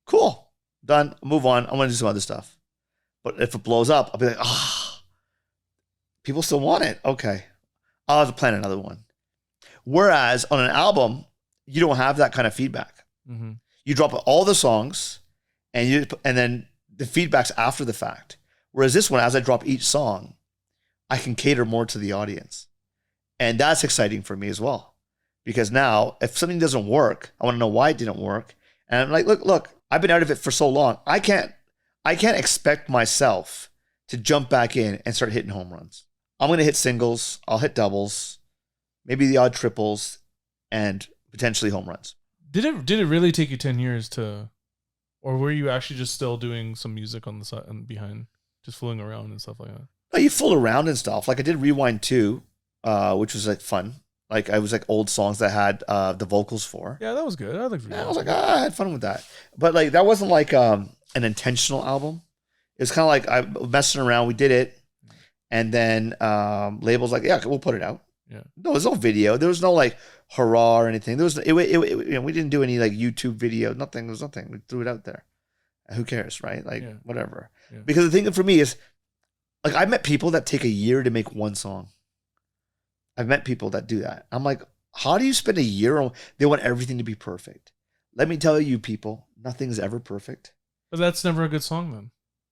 Cool. Done. Move on. I'm going to do some other stuff. But if it blows up, I'll be like, people still want it. Okay. I'll have to plan another one. Whereas on an album, you don't have that kind of feedback. Mm-hmm. You drop all the songs and then the feedback's after the fact. Whereas this one, as I drop each song, I can cater more to the audience. And that's exciting for me as well. because now if something doesn't work, I want to know why it didn't work. And I'm like, look, I've been out of it for so long. I can't expect myself to jump back in and start hitting home runs. I'm going to hit singles. I'll hit doubles, maybe the odd triples, and potentially home runs. Did it really take you 10 years to, or were you actually just still doing some music on the side and behind, just fooling around and stuff like that? No, you fool around and stuff. Like I did Rewind 2, which was like fun. Like I was like old songs that had the vocals for. Yeah, that was good. I was like, I had fun with that. But like that wasn't like an intentional album. It was kind of like I messing around. We did it, and then labels like, yeah, we'll put it out. Yeah. No, there's no video. There was no like hurrah or anything. There was we didn't do any like YouTube video. Nothing. There was nothing. We threw it out there. Who cares, right? Like whatever. Yeah. Because the thing for me is, like, I met people that take a year to make one song. I've met people that do that. I'm like, how do you spend a year on? They want everything to be perfect. Let me tell you, people, nothing's ever perfect. But that's never a good song, then.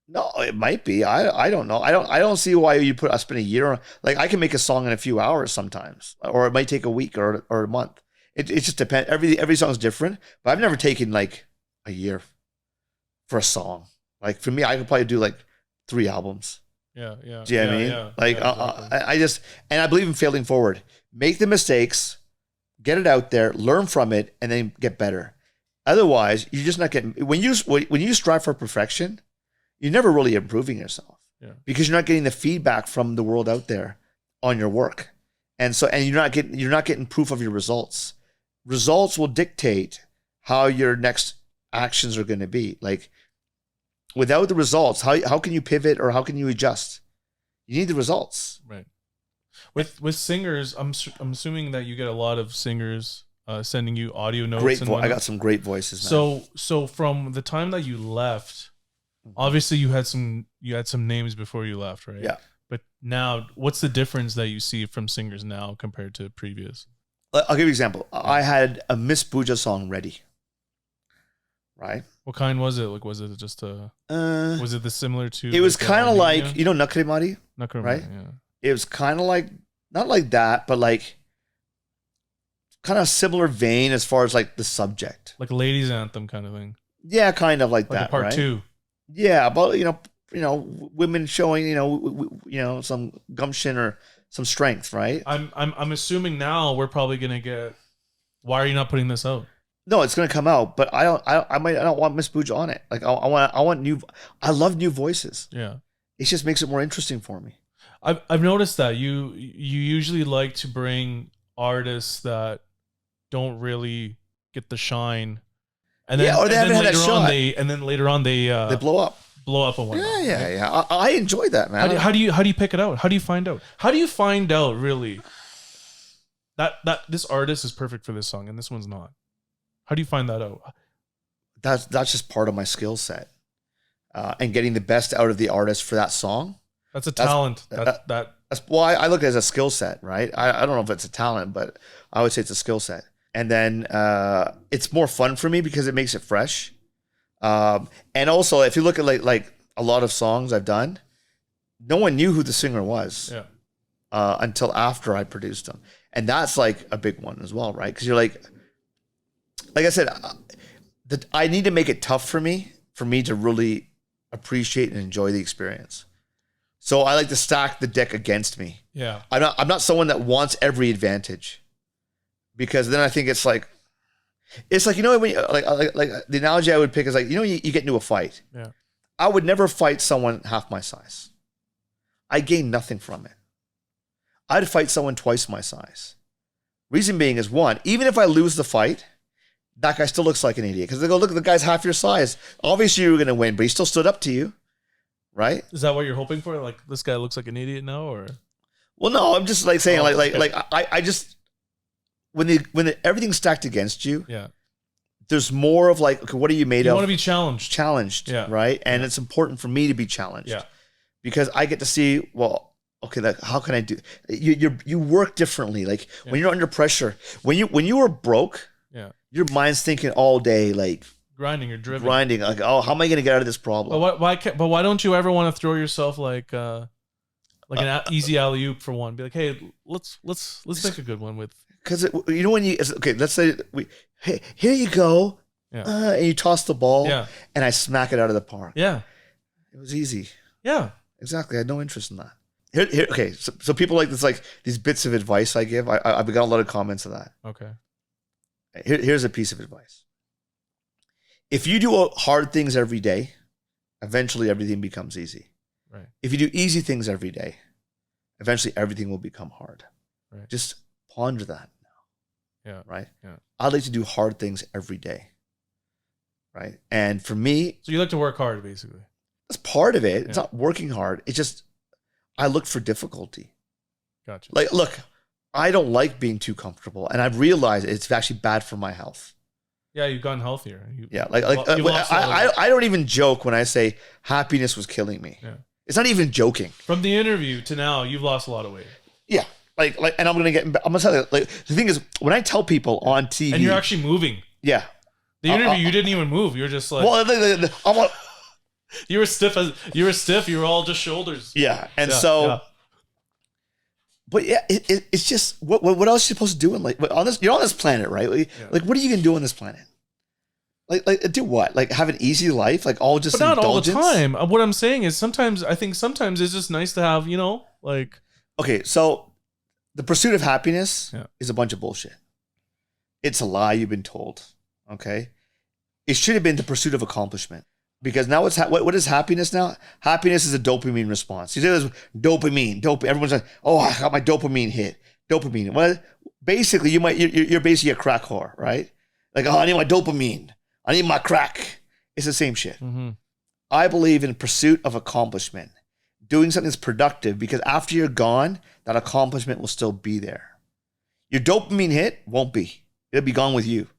No, it might be. I don't know. I don't see why you spend a year on. Like I can make a song in a few hours sometimes, or it might take a week or a month. It just depends. Every song's different. But I've never taken like a year for a song. Like for me, I could probably do like 3 albums. Yeah. Do you know what I mean? Yeah, like exactly. I believe in failing forward. Make the mistakes, get it out there, learn from it, and then get better. Otherwise, you're just not getting. When you strive for perfection, you're never really improving yourself. Yeah. Because you're not getting the feedback from the world out there on your work, and you're not getting proof of your results. Results will dictate how your next actions are going to be. Like without the results, how can you pivot or how can you adjust? You need the results. Right. With singers, I'm assuming that you get a lot of singers sending you audio notes. I got some great voices. Man. So from the time that you left, obviously you had some names before you left, right? Yeah. But now, what's the difference that you see from singers now compared to previous? I'll give you an example. I had a Miss Booja song ready. Right. What kind was it? Like, was it just was it similar to? It was kind of like Nakre Mari. Right. Yeah. It was kind of like not like that, but like kind of similar vein as far as like the subject, like ladies anthem kind of thing. Yeah, kind of like that. Part 2. Yeah, but women showing some gumption or some strength, right? I'm assuming now we're probably gonna get. Why are you not putting this out? No, it's gonna come out, but I don't want Miss Booja on it. Like I want new. I love new voices. Yeah, it just makes it more interesting for me. I've noticed that you usually like to bring artists that don't really get the shine, and then or they haven't had a shot. And then later on they blow up and whatnot. Yeah. I enjoy that, man. How do you pick it out? How do you find out? How do you find out really that this artist is perfect for this song and this one's not? How do you find that out? That's just part of my skill set, and getting the best out of the artist for that song. That's a talent. That's why I look at it as a skill set, right? I don't know if it's a talent, but I would say it's a skill set. And then it's more fun for me because it makes it fresh. And also, if you look at like a lot of songs I've done, no one knew who the singer was until after I produced them. And that's like a big one as well, right? Because you're like I said, I need to make it tough for me to really appreciate and enjoy the experience. So I like to stack the deck against me. Yeah. I'm not someone that wants every advantage, because then I think it's like when you, like the analogy I would pick is like, you get into a fight. Yeah. I would never fight someone half my size. I gain nothing from it. I'd fight someone twice my size. Reason being is, one, even if I lose the fight, that guy still looks like an idiot because they go, look, the guy's half your size. Obviously you were going to win, but he still stood up to you. Right? Is that what you're hoping for? Like, this guy looks like an idiot now, or? Well, no, I'm just like saying I just when everything's stacked against you, there's more of like, okay, what are you made of? You want to be challenged. Right? And it's important for me to be challenged, because I get to see, well, okay, like, how can I do? You work differently. Like when you're under pressure, when you were broke, your mind's thinking all day, like. Grinding or driven. Like, oh, how am I going to get out of this problem? But why don't you ever want to throw yourself like an easy alley-oop for one? Be like, hey, let's make a good one with Because you know when you okay, let's say hey, here you go, and you toss the ball, and I smack it out of the park. Yeah, it was easy. Yeah, exactly. I had no interest in that. Here, okay, so people like this, like these bits of advice I give. I've got a lot of comments of that. Okay. Here's a piece of advice. If you do hard things every day, eventually everything becomes easy. Right. If you do easy things every day, eventually everything will become hard. Right. Just ponder that now. Yeah. Right? Yeah. I'd like to do hard things every day. Right? And for me... So you like to work hard, basically. That's part of it. It's not working hard. It's just, I look for difficulty. Gotcha. Like, look, I don't like being too comfortable. And I've realized it's actually bad for my health. Yeah, you've gotten healthier. I don't even joke when I say happiness was killing me. Yeah. It's not even joking. From the interview to now, you've lost a lot of weight. Yeah. And I'm gonna tell you, like, the thing is, when I tell people on TV, and you're actually moving. Yeah. The interview, you didn't even move. You're just like, well, you were stiff. You were all just shoulders. Yeah. And but yeah, it's just what else are you supposed to do in you're on this planet, right? Like, what are you gonna do on this planet? Like do what? Like have an easy life? Like all just but not all the indulgence? time. What I'm saying is sometimes it's just nice to have, like. Okay, so the pursuit of happiness is a bunch of bullshit. It's a lie you've been told. Okay, it should have been the pursuit of accomplishment. Because now what is happiness now? Happiness is a dopamine response. You say this dopamine. Everyone's like, oh, I got my dopamine hit. Dopamine. Well, basically, you're basically a crack whore, right? Like, oh, I need my dopamine. I need my crack. It's the same shit. Mm-hmm. I believe in pursuit of accomplishment. Doing something that's productive, because after you're gone, that accomplishment will still be there. Your dopamine hit won't be. It'll be gone with you.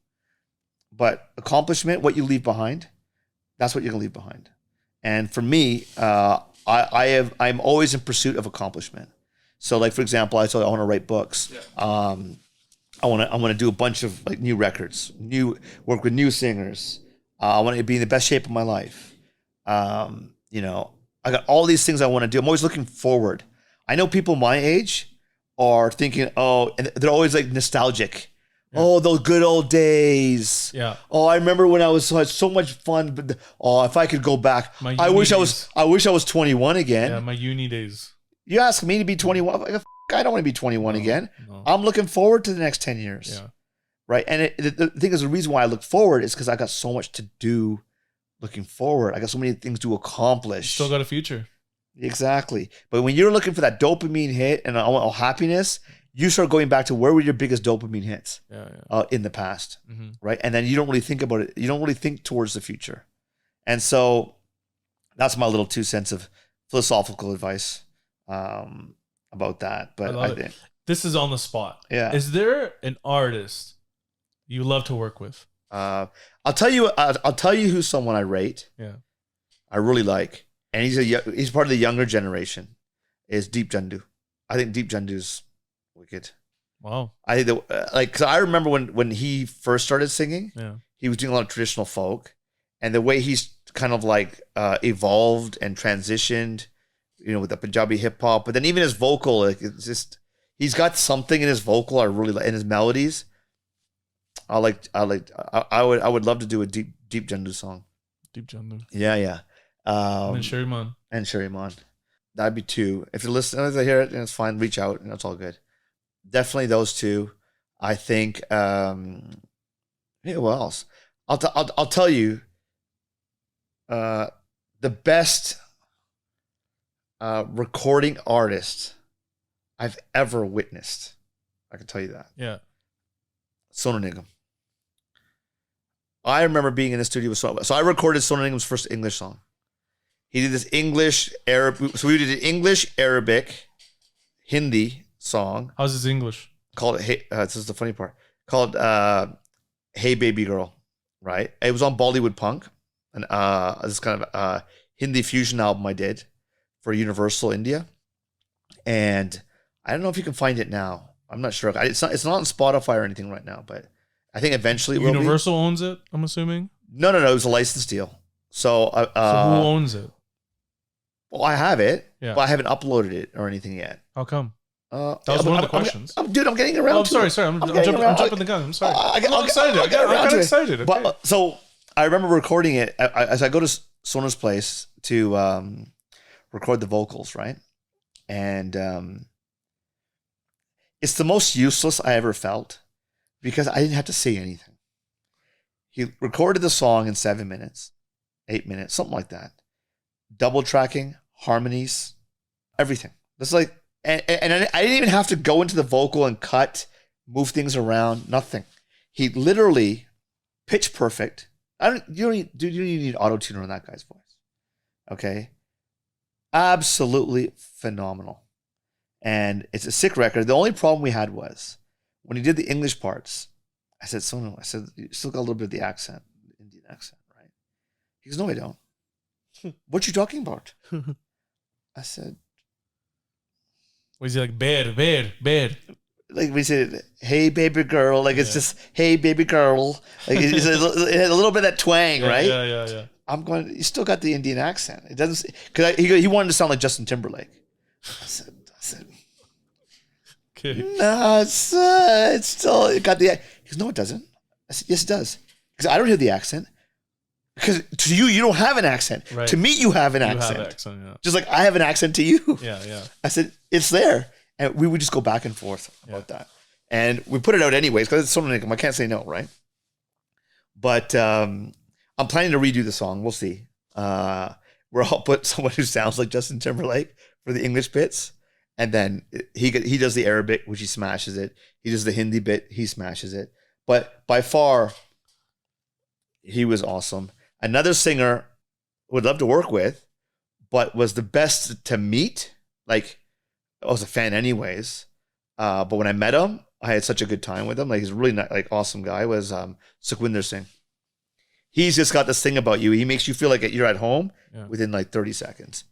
But accomplishment, what you leave behind, that's what you're gonna leave behind. And for me, I'm always in pursuit of accomplishment. So, like for example, I told you I want to write books. Yeah. I want to do a bunch of like new records, work with new singers. I want to be in the best shape of my life. I got all these things I want to do. I'm always looking forward. I know people my age are thinking, and they're always like nostalgic. Yeah. Oh, those good old days. Yeah. Oh, I remember when I had so much fun. But if I could go back, I wish I was 21 again. Yeah, my uni days. You ask me to be 21. I don't want to be 21 again. No. I'm looking forward to the next 10 years. Yeah. Right. And the thing is, the reason why I look forward is because I got so much to do looking forward. I got so many things to accomplish. Still got a future. Exactly. But when you're looking for that dopamine hit and all happiness, you start going back to where were your biggest dopamine hits in the past, right? And then you don't really think about it. You don't really think towards the future. And so that's my little 2 cents of philosophical advice about that. But I think this is on the spot. Yeah. Is there an artist you love to work with? I'll tell you who's someone I rate. Yeah. I really like, and he's part of the younger generation. Is Deep Jandu. I think Deep Jandu's wicked. Wow. I think because I remember when he first started singing, he was doing a lot of traditional folk, and the way he's kind of like evolved and transitioned, with the Punjabi hip hop. But then even his vocal, like it's just he's got something in his vocal I really like, in his melodies. I would love to do a deep Jandu song. Deep Jandu. Yeah. And Sheriman. That'd be 2. If you're listening, as I hear it, and it's fine, reach out, and it's all good. Definitely those 2. I think. What else? I'll tell you. The best recording artist I've ever witnessed. I can tell you that. Yeah. Sonu Nigam. I remember being in the studio with Sonu. So I recorded Sonu Nigam's first English song. He did this English, Arab. So we did an English, Arabic, Hindi song. How's his English? Called Hey. This is the funny part. Called Hey Baby Girl. Right. It was on Bollywood Punk, and this kind of Hindi fusion album I did for Universal India, and I don't know if you can find it now. I'm not sure. It's not on Spotify or anything right now, but I think eventually it will be. Universal owns it, I'm assuming? No. It was a licensed deal. So who owns it? Well, I have it, but I haven't uploaded it or anything yet. How come? That was one of the questions. I'm getting around. Oh, I'm sorry. I'm jumping the gun. I'm sorry. I'm excited. I got excited. Okay. But, so I remember recording it as I go to Sonu's place to record the vocals, right? And it's the most useless I ever felt because I didn't have to say anything. He recorded the song in 7 minutes, 8 minutes, something like that. Double tracking, harmonies, everything. It's like, and I didn't even have to go into the vocal and cut, move things around, nothing. He literally pitch perfect. You don't need auto-tuner on that guy's voice. Okay? Absolutely phenomenal. And it's a sick record. The only problem we had was when he did the English parts, I said, Sonu, you still got a little bit of the accent, the Indian accent, right? He goes, no, I don't. What you talking about? I said, was he like, bear? Like we said, hey, baby girl. Like it's just, hey, baby girl. Like it had a little bit of that twang, right? Yeah. I'm going, you still got the Indian accent. It doesn't, because he wanted to sound like Justin Timberlake. I said, okay. No, it's still, it got the, he goes, no, it doesn't. I said, yes, it does. Because I don't hear the accent. Because to you don't have an accent. Right. To me, you have an accent. Have accent, yeah. Just like I have an accent to you. Yeah. I said, it's there. And we would just go back and forth about that. And we put it out anyways, because it's Sonu Nigam. I can't say no, right? But I'm planning to redo the song. We'll see. Where I'll put someone who sounds like Justin Timberlake for the English bits. And then he does the Arabic, which he smashes it. He does the Hindi bit, he smashes it. But by far, he was awesome. Another singer would love to work with, but was the best to meet. Like, I was a fan anyways. But when I met him, I had such a good time with him. Like, he's a really like awesome guy. Was Sukhwinder Singh. He's just got this thing about you. He makes you feel like you're at home within like 30 seconds.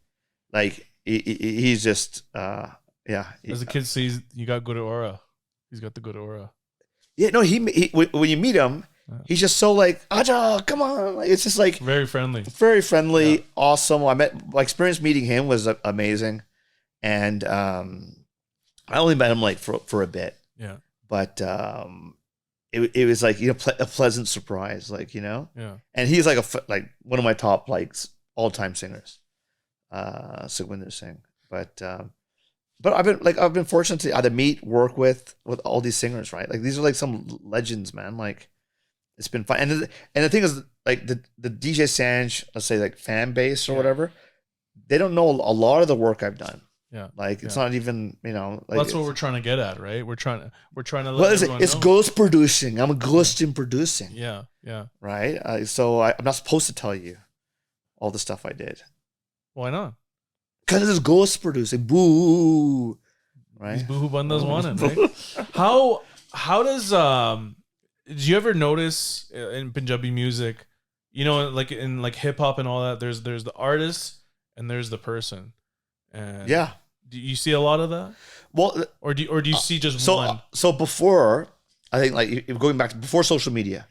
Like he's just As the kid says, you got good aura. He's got the good aura. Yeah, no, he when you meet him, he's just so like, Aja, come on. Like, it's just like very friendly, awesome. My experience meeting him was amazing. And I only met him like for a bit. Yeah. But it was like, a pleasant surprise, like, Yeah. And he's like one of my top like all-time singers. Sukhwinder Singh. But I've been fortunate to either work with all these singers, right? Like these are like some legends, man. Like it's been fun. And the thing is, like the DJ SANJ, let's say like fan base or whatever, they don't know a lot of the work I've done. Yeah. Like it's not even, like that's what we're trying to get at, right? We're trying to let everyone it's know. Ghost producing. I'm a ghost in producing. Yeah. Right? So I'm not supposed to tell you all the stuff I did. Why not? Because it's ghost producing. Boo. Right? These boohoo bandas want it, right? How does did you ever notice in Punjabi music, like in like hip hop and all that, there's the artist and there's the person. And do you see a lot of that? Well, or do you see just one? So before, I think like going back to before social media,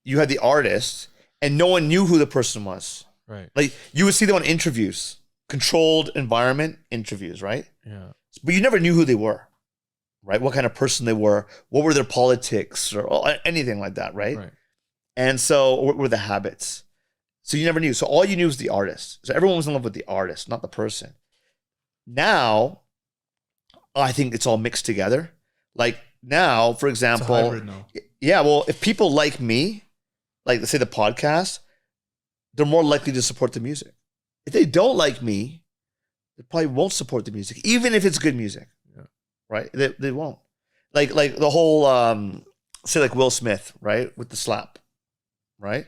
you had the artist and no one knew who the person was. Right. Like you would see them on interviews, controlled environment interviews, right? Yeah. But you never knew who they were, right? What kind of person they were, what were their politics or anything like that, right? Right. And so what were the habits? So you never knew. So all you knew was the artist. So everyone was in love with the artist, not the person. Now, I think it's all mixed together. Like now, for example, it's a hybrid now. Well, if people like me, like let's say the podcast, they're more likely to support the music. If they don't like me, they probably won't support the music, even if it's good music. Yeah. Right? They won't. Like the whole say like Will Smith, right? With the slap. Right?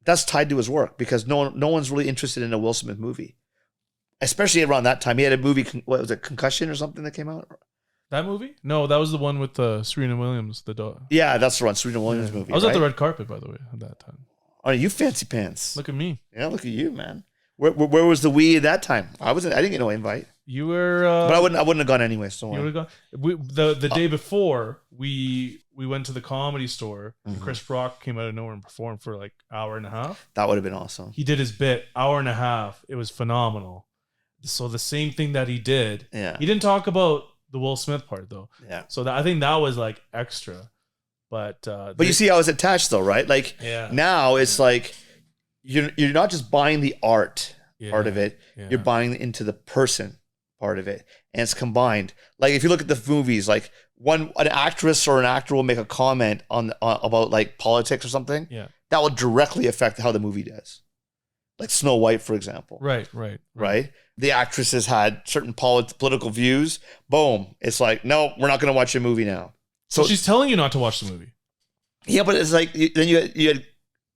That's tied to his work because no one's really interested in a Will Smith movie. Especially around that time. He had a movie, what was it, Concussion or something that came out? That movie? No, that was the one with Serena Williams, the dog. Yeah, that's the one, Serena Williams movie. I was at the red carpet, by the way, at that time. Oh, you fancy pants. Look at me. Yeah, look at you, man. Where was the we at that time? I didn't get no invite. You were but I wouldn't have gone anyway, so you would have gone. The day before we went to the Comedy Store and Chris Rock came out of nowhere and performed for like hour and a half. That would have been awesome. He did his bit, hour and a half. It was phenomenal. So the same thing that he did. Yeah. He didn't talk about the Will Smith part though. Yeah. So I think that was like extra. But you see how it's attached though, right? Like now it's like you're not just buying the art part of it. Yeah. You're buying into the person part of it, and it's combined. Like if you look at the movies, like an actress or an actor will make a comment on about like politics or something. Yeah. That will directly affect how the movie does. Like Snow White, for example. Right. The actresses had certain political views. Boom. It's like, no, we're not going to watch your movie now. So she's telling you not to watch the movie. Yeah, but it's like then you had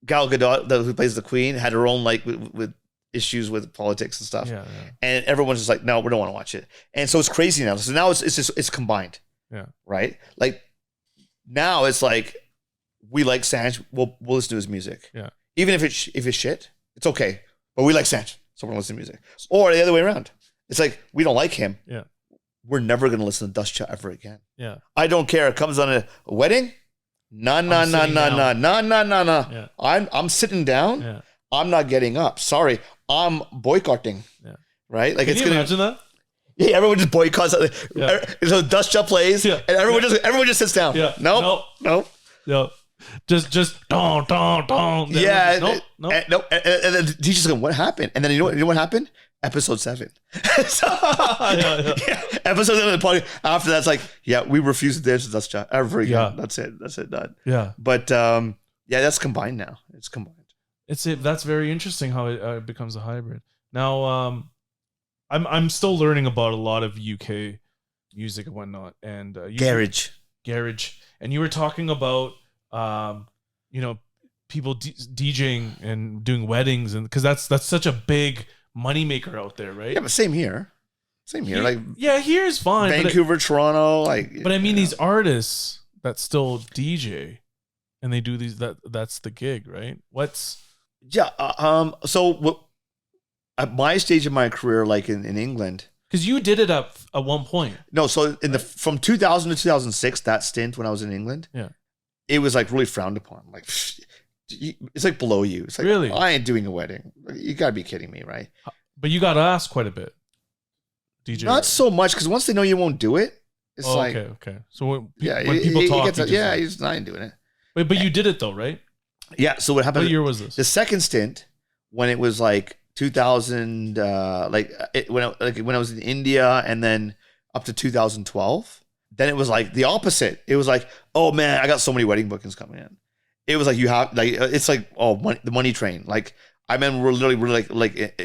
Gal Gadot, who plays the Queen, had her own like with issues with politics and stuff. Yeah. And everyone's just like, no, we don't want to watch it. And so it's crazy now. So now it's combined. Yeah. Right. Like now it's like we like Sanj. We'll listen to his music. Yeah. Even if it's shit, it's okay. But we like Sanj, so we're gonna listen to music. Or the other way around. It's like we don't like him. Yeah. We're never gonna listen to Dust Shot ever again. Yeah. I don't care. It comes on a wedding. No. Yeah. I'm sitting down. Yeah. I'm not getting up. Sorry. I'm boycotting. Yeah. Right? Like Can you imagine that? Yeah, everyone just boycotts. Yeah. So Dust Shot plays, and everyone just sits down. Yeah. Nope. Yeah. Just don't. Yeah. No. And then the teacher's going, what happened? And then you know what happened? Episode 7. So, episode 7 of the party. After that's like, we refuse to dance with Dust Shot ever again. Yeah. That's it. Done. Yeah. But that's combined now. It's combined. That's very interesting how it becomes a hybrid. Now, I'm still learning about a lot of UK music and whatnot, and garage, and you were talking about people DJing and doing weddings, and because that's such a big moneymaker out there, right? Yeah, but same here. Like here's fine. Vancouver, Toronto, But I mean, these artists that still DJ and they do these that's the gig, right? So at my stage of my career, like in England, because you did it at one point. No, so from 2000 to 2006, that stint when I was in England, it was like really frowned upon. Like it's like below you. It's like, really? I ain't doing a wedding. You gotta be kidding me, right? But you got asked quite a bit. DJ, not so much, because once they know you won't do it, it's like okay. So when people talk, he's not doing it. Wait, but you did it though, right? Yeah. So what happened? What year was this? The second stint, when it was like 2000, when I was in India, and then up to 2012. Then it was like the opposite. It was like, oh man, I got so many wedding bookings coming in. It was like it's like the money train. Like I remember we're like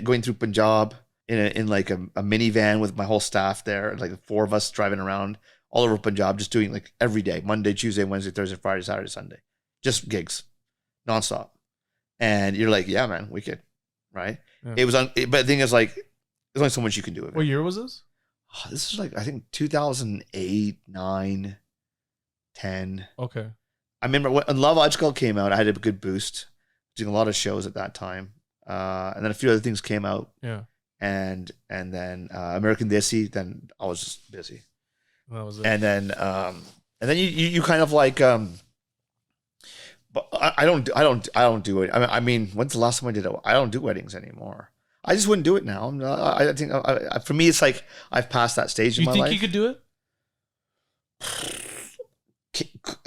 going through Punjab in like a minivan with my whole staff there, like 4 of us driving around all over Punjab, just doing like every day, Monday, Tuesday, Wednesday, Thursday, Friday, Saturday, Sunday, just gigs, nonstop. And you're like, yeah, man, wicked, right? Yeah. It was but the thing is, like, there's only so much you can do with it. What year was this? This is like, I think 2008, 9, 10. Okay. I remember when Love Ajkal came out, I had a good boost, doing a lot of shows at that time. And then a few other things came out. Yeah. And then American Desi, then I was just busy. That was it. And then you kind of like, but I don't do it. I mean, when's the last time I did it? I don't do weddings anymore. I just wouldn't do it now. I think for me, it's like I've passed that stage in my life. You think you could do it?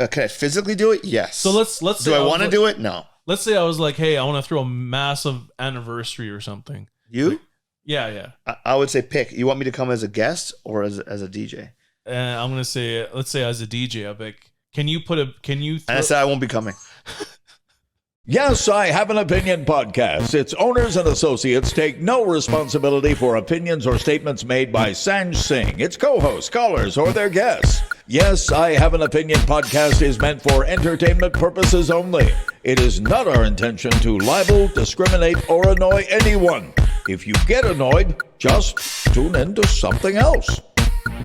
Can I physically do it? Yes. So let's say do I want to do it? No. Let's say I was like, hey, I want to throw a massive anniversary or something. You? Yeah. I would say pick. You want me to come as a guest or as a DJ? I'm gonna say, let's say as a DJ. I'm like, can you? And I said I won't be coming. Yes, I Have an Opinion podcast. Its owners and associates take no responsibility for opinions or statements made by Sanj Singh, its co-hosts, callers, or their guests. Yes, I Have an Opinion podcast is meant for entertainment purposes only. It is not our intention to libel, discriminate, or annoy anyone. If you get annoyed, just tune in to something else.